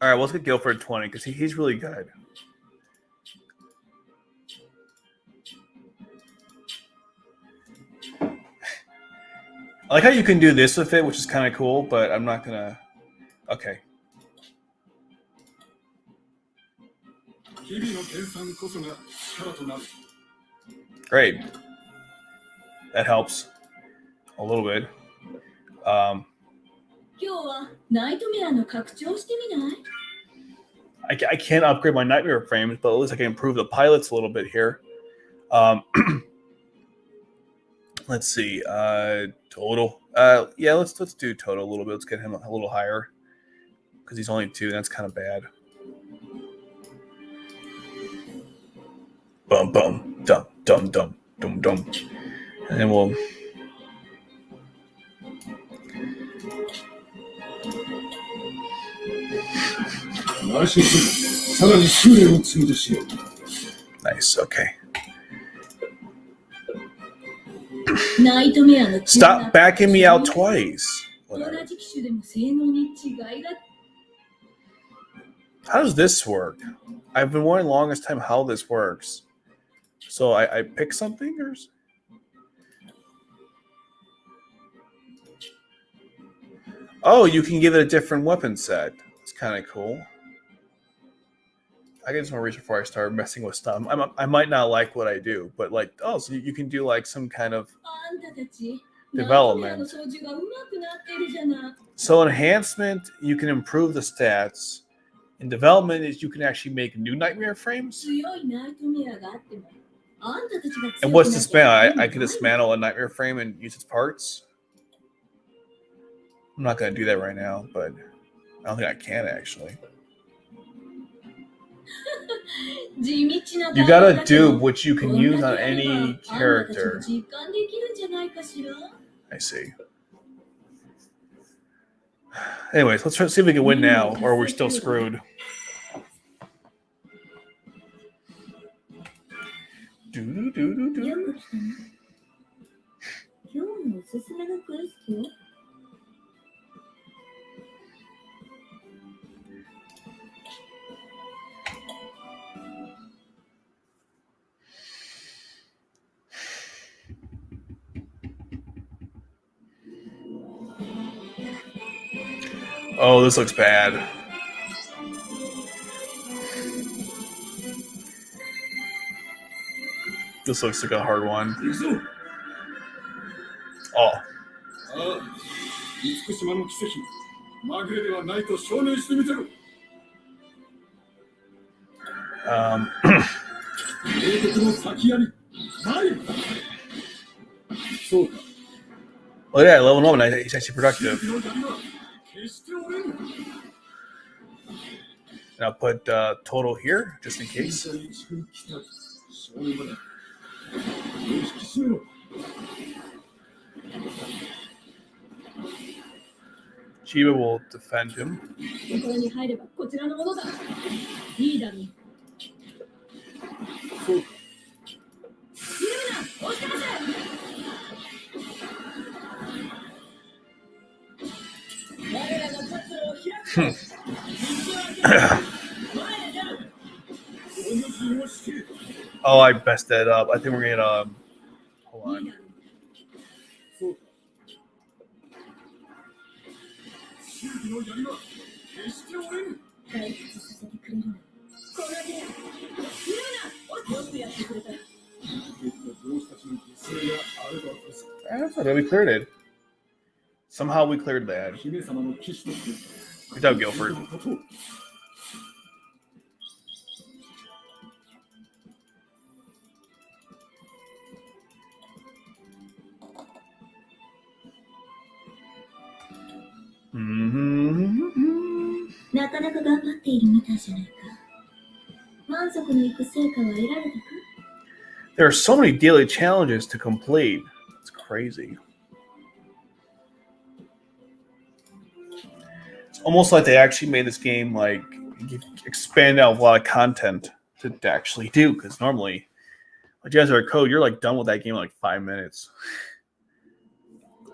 All right, well, let's get Guilford 20 because he's really good. I like how you can do this with it, which is kind of cool, but I'm not gonna. Okay. Great. That helps a little bit. I can't upgrade my nightmare frames, but at least I can improve the pilots a little bit here. Let's see. Total. Yeah, let's do Total a little bit. Let's get him a little higher because he's only 2. That's kind of bad. Bum bum dum dum dum dum dum, and then we'll. Nice. Okay. Stop backing me out twice. Whatever. How does this work? I've been wondering the longest time how this works. So I pick something or. Oh, you can give it a different weapon set. It's kind of cool. I just want to reach before I start messing with stuff. I might not like what I do, but like, oh, so you can do like some kind of development. So enhancement, you can improve the stats. In development, is you can actually make new nightmare frames. And what's dismantle? I can dismantle a nightmare frame and use its parts. I'm not going to do that right now, but I don't think I can actually. You got a dupe which you can use on any character. I see. Anyways, let's try to see if we can win now, or we're still screwed. Oh, this looks bad. This looks like a hard one. Oh. Well, yeah, level 1, he's actually productive. And I'll put Total here, just in case. Chiba will defend him. Oh, I messed that up. I think we're gonna hold いい on. だろう。そうか。修理の槍は決して折れぬ。退屈させてくれるな。この手言うな。よくやってくれた。結果同志たちの犠牲があるわけです。 That's not we cleared it. Somehow we cleared that. 姫様の騎士として Good job, Guilford. ことを Mm-hmm. なかなか頑張っているみたいじゃないか。満足のいく成果は得られたか？ There are so many daily challenges to complete. It's crazy. It's almost like they actually made this game like expand out a lot of content to actually do. Because normally, with Jazz Code, you're like done with that game in like 5 minutes.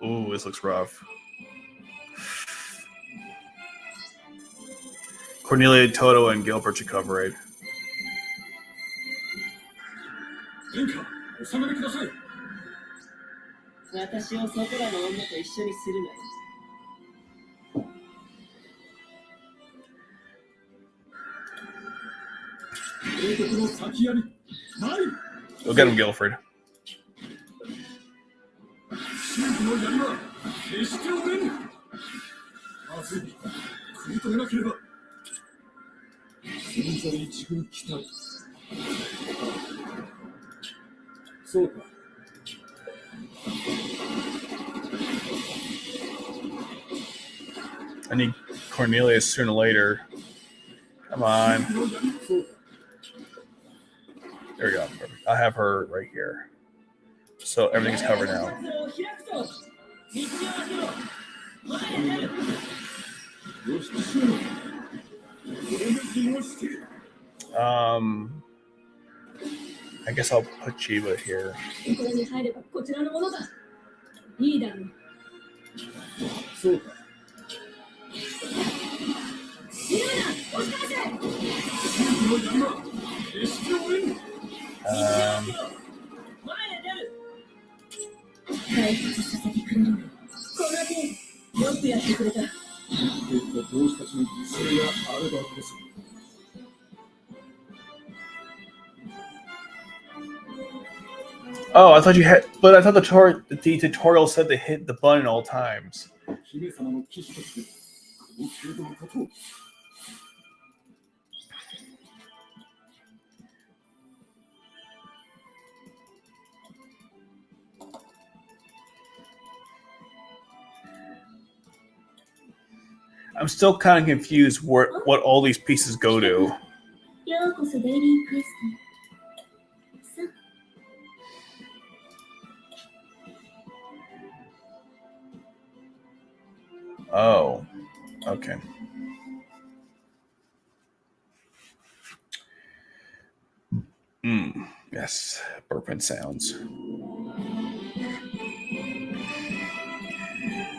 Ooh, this looks rough. Cornelia, Toto, and Gilbert should cover it. 殿下、お下がりください。私をそこらの女と一緒にするなよ。帝国の先槍、ない。 Go get him, Guilford. 修理の槍は決して折れぬ。まずい、食い止めなければ。千載一遇来た。そうか。 I need Cornelius sooner or later. Come on. そうか。 There we go. Perfect. I have her right here. So everything's covered now. よし、騎士の。I guess I'll put Chiba here. ここに入ればこちらのものだ。いいだろう。そうか。 言うな。押し返せ。修理の槍は決して折れぬ。前へ出る。退屈させてくれるな。この手よくやってくれた。結果同志たちの犠牲があるわけです。 Oh, I thought you had, but I thought the tutorial said to hit the button all times. 姫様の騎士としてこの程度のことを I'm still kind of confused what all these pieces go to. ようこそデイリークエストへ。さあ、 Oh, okay. Yes, burping sounds.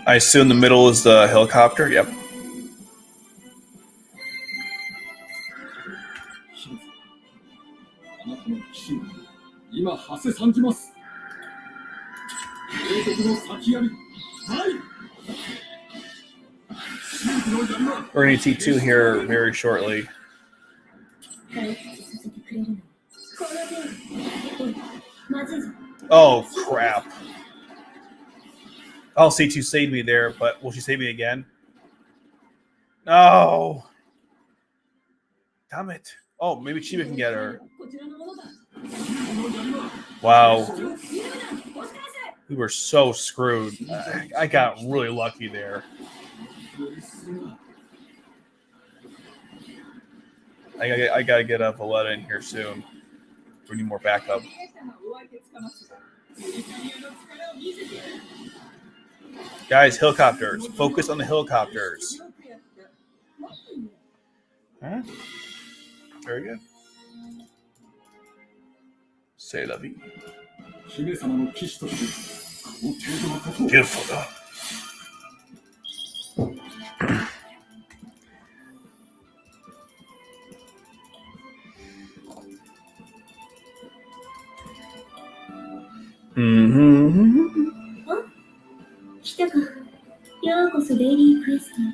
I assume the middle is the helicopter. Yep. あなたの騎士今馳せ参じます。帝国の先槍、はい。 We're gonna see two here very shortly. 退屈させてくれるな。この手。おい、まずいぞ。 Oh crap! I'll C2 saved me there, but will she save me again? No! Damn it! Oh, maybe Chiba can get her. こちらのものだ。 Wow, 言うな。押し返せ。 we were so screwed. I got really lucky there. I gotta get a Valletta in here soon. We need more backup. Guys, helicopters. Focus on the helicopters. Huh? Very good. Say la vie. 姫様の騎士としてこの程度のことを Beautiful. Mm-hmm. 来たか。ようこそデイリークエストへ。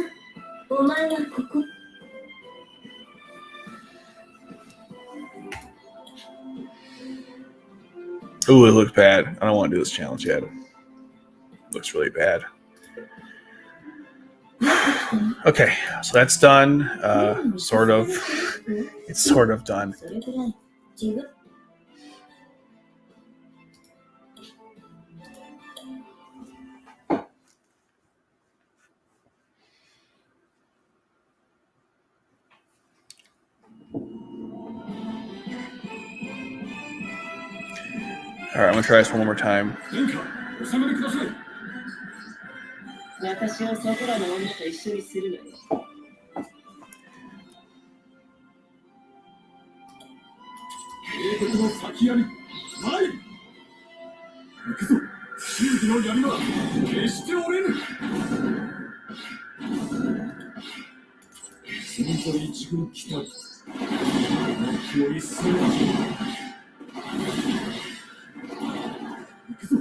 さあ、お前はここ。 Ooh, it looks bad. I don't want to do this challenge yet. Looks really bad. Okay, so that's done. Sort of. It's sort of done. それぐらい自分 All right, I'm gonna try this one more time. 殿下、お下がりください。私をそこらの女と一緒にするのよ。英国の先槍、参る。行くぞ、忠義の槍は決して折れぬ。戦場一軍来た。気を一掃な。行くぞ、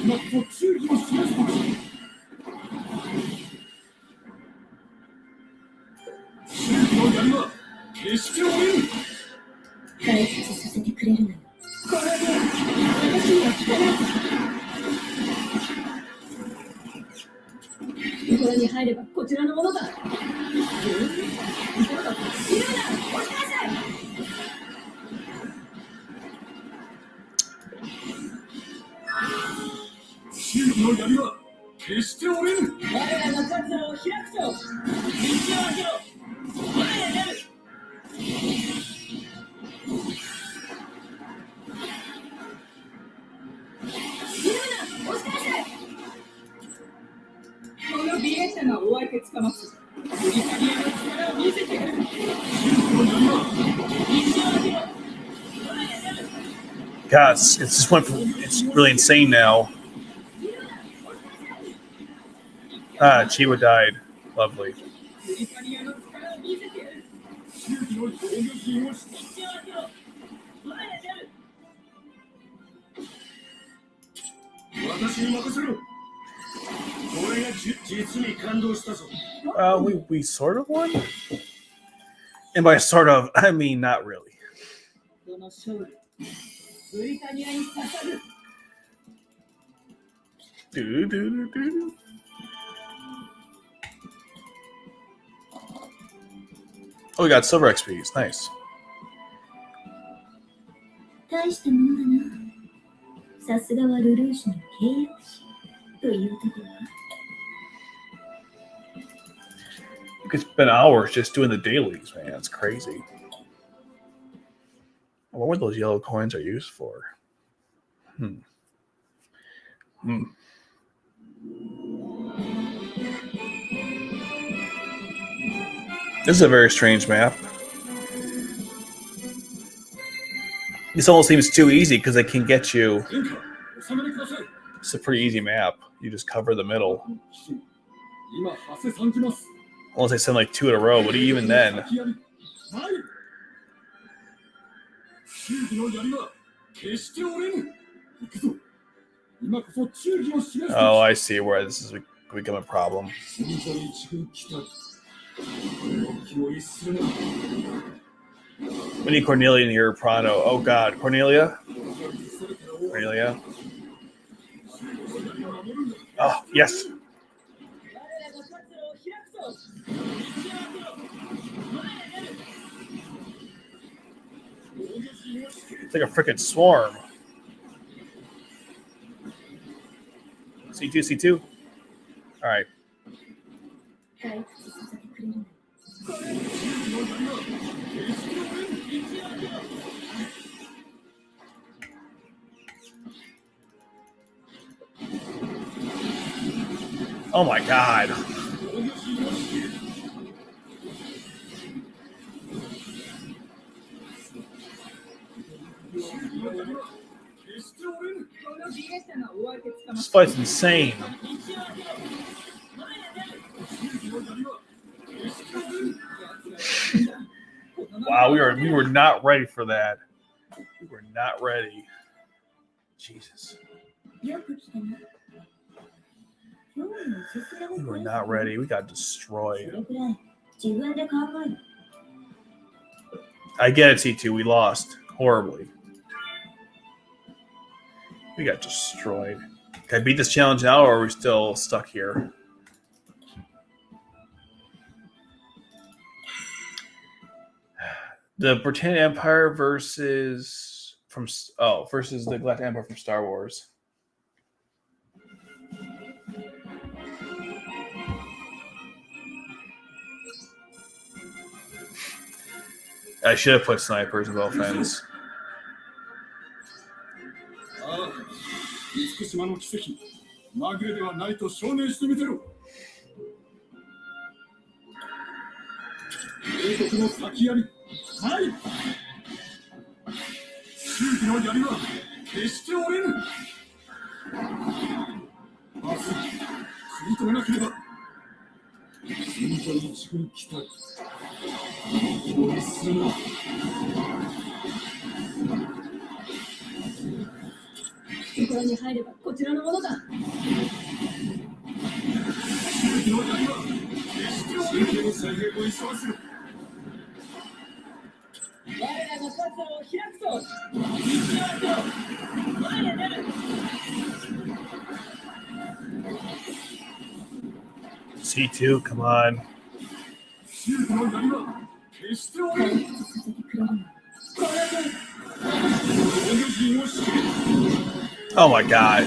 今こそ忠義を示すのだ。忠義の槍は決して折れぬ。 退屈させてくれるのよ。このゲーム、私には聞かない。ところに入ればこちらのものだ。いるな、押し返せ。忠義の槍は決して折れぬ。我らの活路を開くと、道を開けろ。前へ出る。 このビエッタがお相手つかます。ブリタニアの力を見せてやる。God, it's just went from, it's really insane now. Ah, Chiwa died. Lovely. ブリタニアの力を見せてやる。忠義の防御陣をし道を開けろ。前へ出る。私に任せろ。これが実に感動したぞ。We sort of won? And by sort of, I mean not really. この勝利、ブリタニアに捧ぐ。 Do-do-do-do-do. Oh, we got silver XPs. Nice. 大したものだな。さすがはルルーシュの契約士というところか。 You could spend hours just doing the dailies, man. It's crazy. I wonder what those yellow coins are used for. This is a very strange map. This almost seems too easy because they can get you. 殿下、お下がりください。 It's a pretty easy map. You just cover the middle. 今、発生3きます。 Unless they send like two in a row, but even then. 先槍、参る。忠義の槍は決して折れぬ。行くぞ。今こそ忠義を示す。 Oh, I see where this is become a problem. 戦場一軍来た。気を逸するな。 We need Cornelia in here, pronto. Oh God, Cornelia? Cornelia? Oh, yes. 我らの活路を開くと、道を開けろ。前へ出る。 It's like a freaking swarm. C2, C2. All right. 退屈させてくれるのよ。 Oh my God. This fight's insane. Wow, we were not ready for that. We were not ready. Jesus. よく来たな。今日のすすらを We were not ready. We got そ destroyed. れくらい自分で考える。 I get it, T2. We lost horribly. We got destroyed. Can I beat this challenge now, or are we still stuck here? The Britannian Empire versus the Galactic Empire from Star Wars. I should have put snipers, no offense. ああ、厳島の奇跡、まぐれではないと証明してみてろ。英国の先槍、はい。忠義の槍は決して折れぬ。明日、食い止めなければ。千載一遇来た。気にするな。 ところに入ればこちらのものだ。忠義の槍は決して折れぬ。の再現を急がせる。 我らの傘を開くぞ。一度と前へ出る。 C2, come on. 忠義の槍は決して折れぬ。させてくれるの。これで 防御陣を敷け。 Oh my god.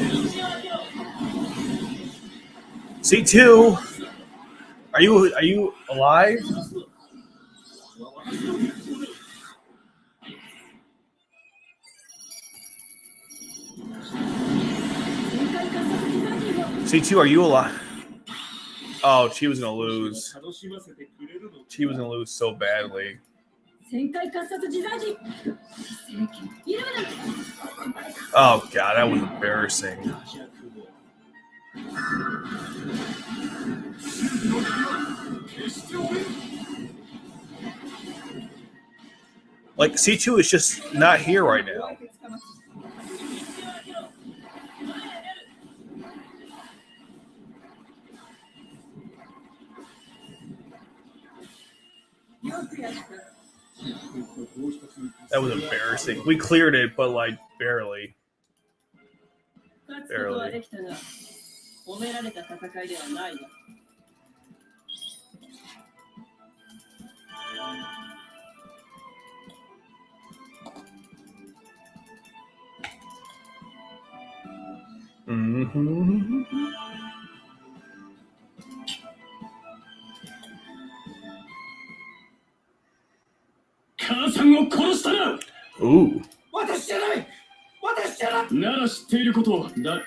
C2, are you alive? C2, are you alive? Oh, she was gonna lose. She was gonna lose so badly. 旋回滑殺自在時。いるな。 Oh god, that was embarrassing. Like C2 is just not here right now. That was embarrassing. We cleared it, but like barely. 勝つことはできたが、褒められた戦いではないな。 Mm-hmm. Ooh. 私じゃない。私じゃない。なら知っていることだ。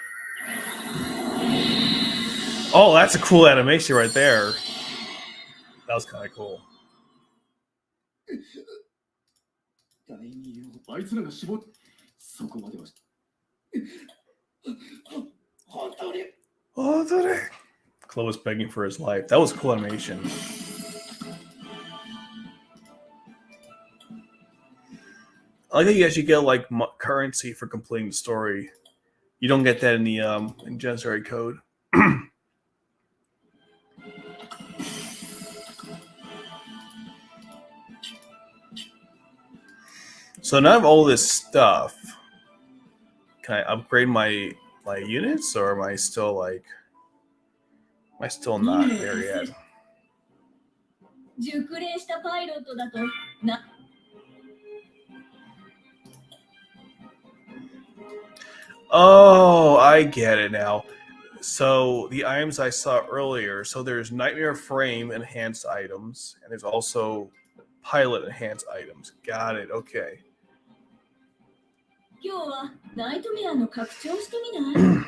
Oh, that's a cool animation right there. That was kind of cool. 第二をあいつらが絞っそこまでは。本当に。 Oh, did it? Chloe was begging for his life. That was cool animation. I like that you actually get like currency for completing the story. You don't get that in the in Janissary code. So now I have all this stuff. Can I upgrade my units, or am I still not there yet? 熟練したパイロットだとな。 Oh, I get it now. So the items I saw earlier. So there's Nightmare Frame enhanced items, and there's also Pilot enhanced items. Got it. Okay. 今日はナイトメアの拡張してみない？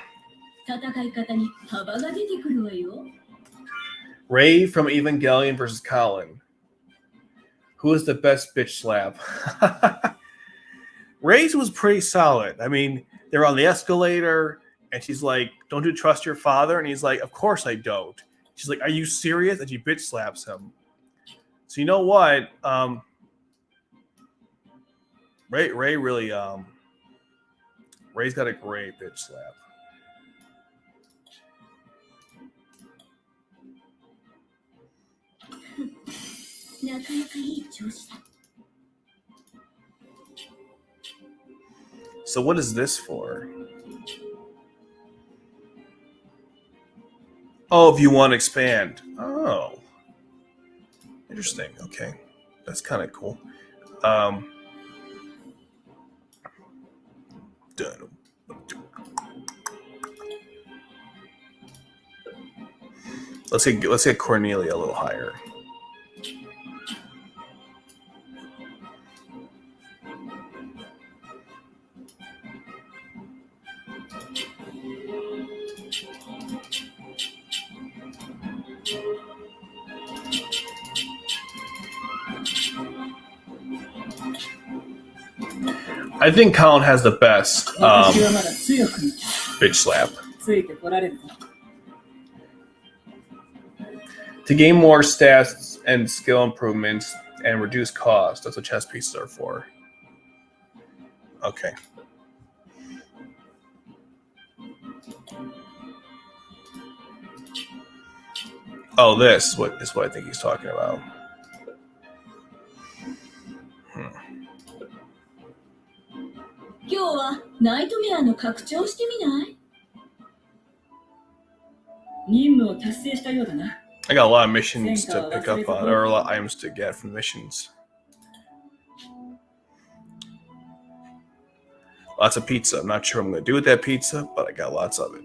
戦い方に幅が出てくるわよ。 Ray from Evangelion versus Colin. Who is the best bitch slap? Ray's was pretty solid. I mean, they're on the escalator, and she's like, "Don't you trust your father?" And he's like, "Of course I don't." She's like, "Are you serious?" And she bitch slaps him. So you know what? Ray really Ray's got a great bitch slap. なかなかいい調子だ。 So what is this for? Oh, if you want to expand. Oh. Interesting. Okay. That's kind of cool. Done. Let's get Cornelia a little higher. I think Colin has the best 私はまだ強くなきゃ bitch slap. ついてこられるぞ。 To gain more stats and skill improvements and reduce cost. That's what chess pieces are for. Okay. Oh, this is what I think he's talking about. Hmm. 今日はナイトメアの拡張してみない？任務を達成したようだな。 I got a lot of missions to pick up on, or a lot of items to get from missions. Lots of pizza. I'm not sure what I'm going to do with that pizza, but I got lots of it.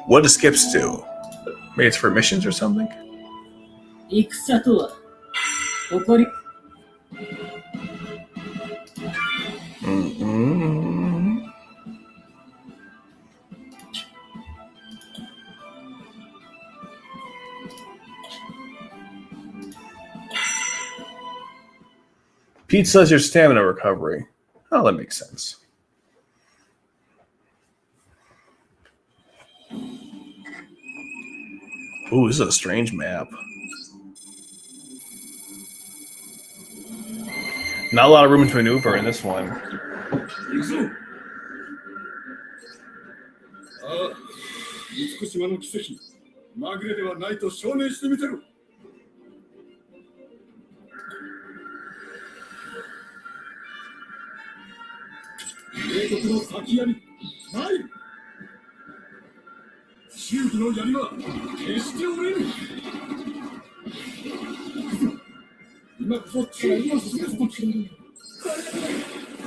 What does skips do? Maybe it's for missions or something? 戦とは誇り Mm-hmm. Pizza is your stamina recovery. Oh, that makes sense. Ooh, this is a strange map. Not a lot of room to maneuver in this one. 行くぞ。ああ、厳島の奇跡、まぐれではないと証明してみてろ。英国の先槍、ない。忠義の槍は決して折れぬ。今こそ力を示すとき。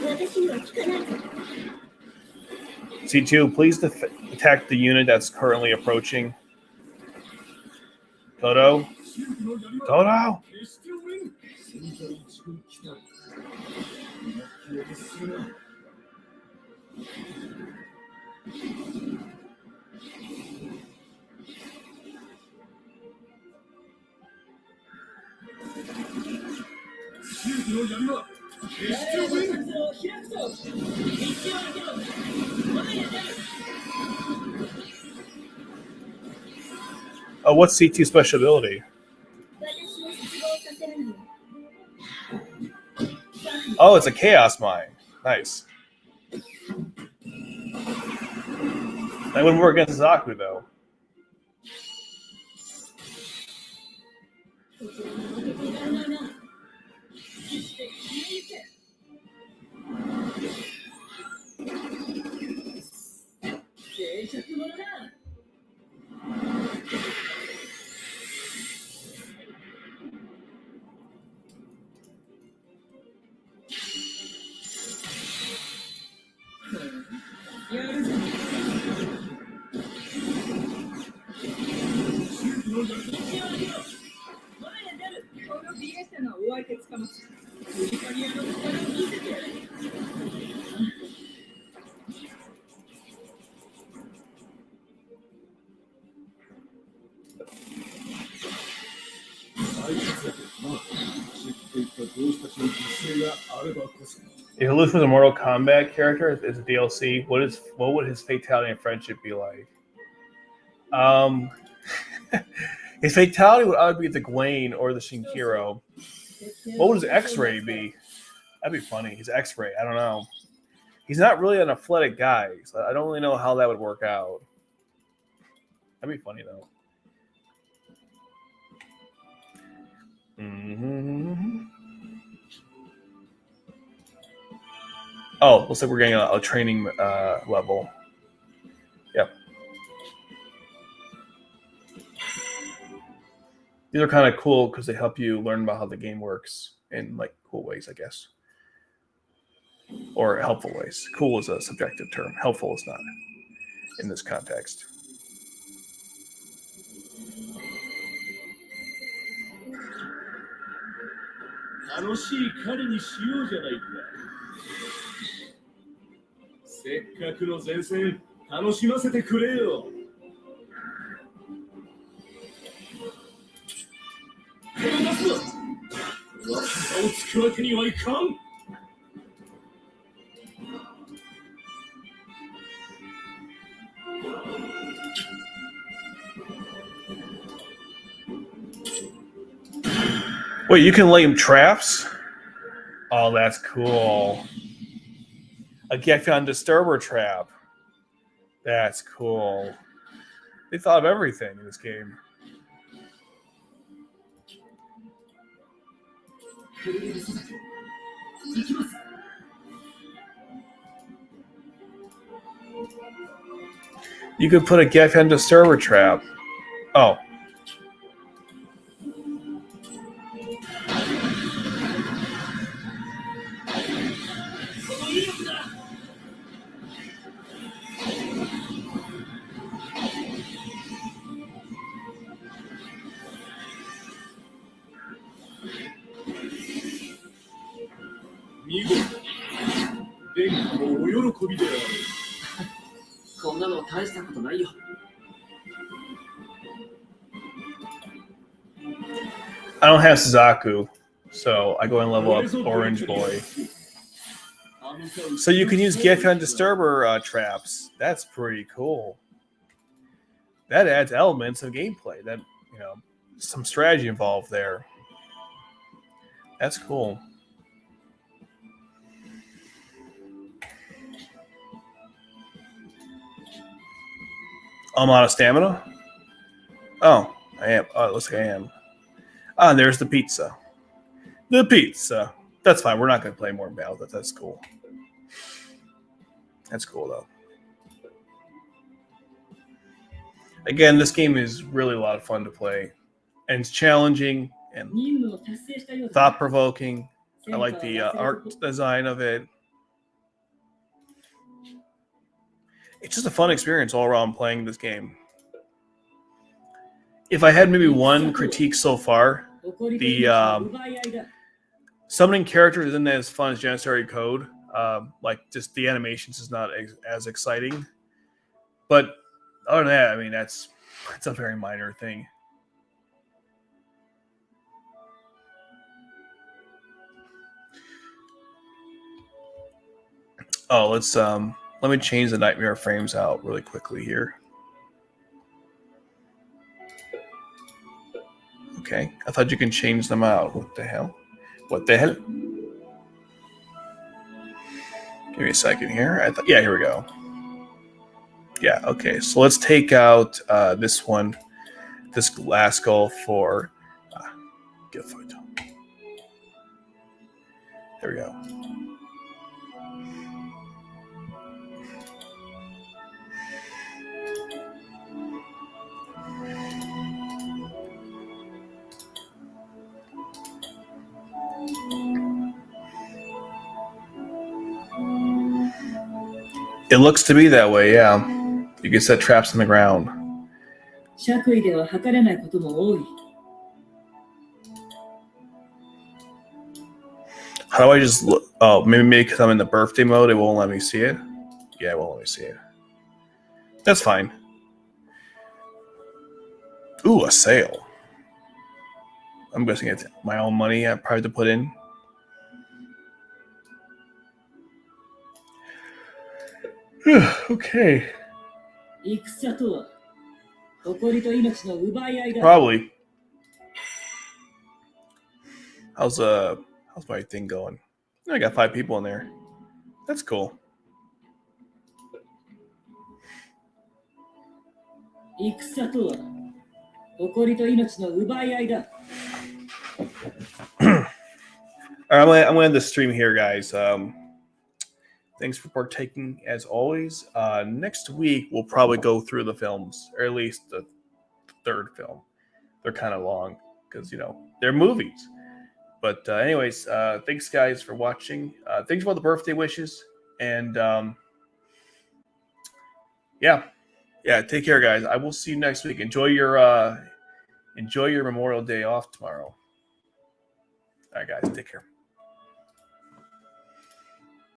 私には効かないぞ。 C2, please attack the unit that's currently approaching. Toto? Toto? Oh, what's C2's special ability? 私を失望させるのよ。 Oh, it's a chaos mine. Nice. That wouldn't work against Zaku, though. こちらに負けていられないな。決して消えゆけ。静寂者だ。 やるぞ。道を開けろ。前へ出る。このビエスタのお相手つかまつ。ウリカリアの力を見せてやる。 If Luffy was a Mortal Kombat character as a DLC, what would his fatality and friendship be like? His fatality would either be the Gwaine or the Shinkiro. What would his X-ray be? That'd be funny. His X-ray. I don't know. He's not really an athletic guy, so I don't really know how that would work out. That'd be funny though. Mm-hmm. Oh, looks like we're getting a training level. Yep. These are kind of cool because they help you learn about how the game works in like cool ways, I guess. Or helpful ways. Cool is a subjective term. Helpful is not in this context. Wait, you can lay him traps? Oh, that's cool. A Gekion Disturber trap. That's cool. They thought of everything in this game. You could put a Gekion Disturber trap. Oh. I don't have Suzaku, so I go and level up Orange Boy. So you can use Gekion Disturber traps. That's pretty cool. That adds elements of gameplay. That, you know, some strategy involved there. That's cool. I'm out of stamina? Oh, I am. Oh, it looks like I am. Ah, there's the pizza. The pizza. That's fine. We're not going to play more Battle. That's cool. That's cool, though. Again, this game is really a lot of fun to play. And it's challenging and thought-provoking. I like the art design of it. It's just a fun experience all around playing this game. If I had maybe one critique so far, the summoning characters isn't as fun as Janissary Code. Like, just the animations is not as exciting. But other than that, I mean, that's a very minor thing. Oh, let me change the Nightmare frames out really quickly here. Okay, I thought you can change them out. What the hell? What the hell? Give me a second here. Yeah, here we go. Yeah, okay. So let's take out this one, this Glasgow for get a photo. There we go. It looks to be that way, yeah. You can set traps on the ground. How do I just look? Oh, maybe because I'm in the birthday mode, it won't let me see it. Yeah, it won't let me see it. That's fine. Ooh, a sale. I'm guessing it's my own money I probably have to put in. Okay. Probably. How's my thing going? I got 5 people in there. That's cool. 戦とは誇りと命の奪い合いだ。 All right, I'm gonna end the stream here, guys. Thanks for partaking as always. Next week we'll probably go through the films, or at least the third film. They're kind of long because they're movies. But anyways, thanks guys for watching. Thanks for all the birthday wishes, and yeah, take care, guys. I will see you next week. Enjoy your Memorial Day off tomorrow. All right, guys, take care.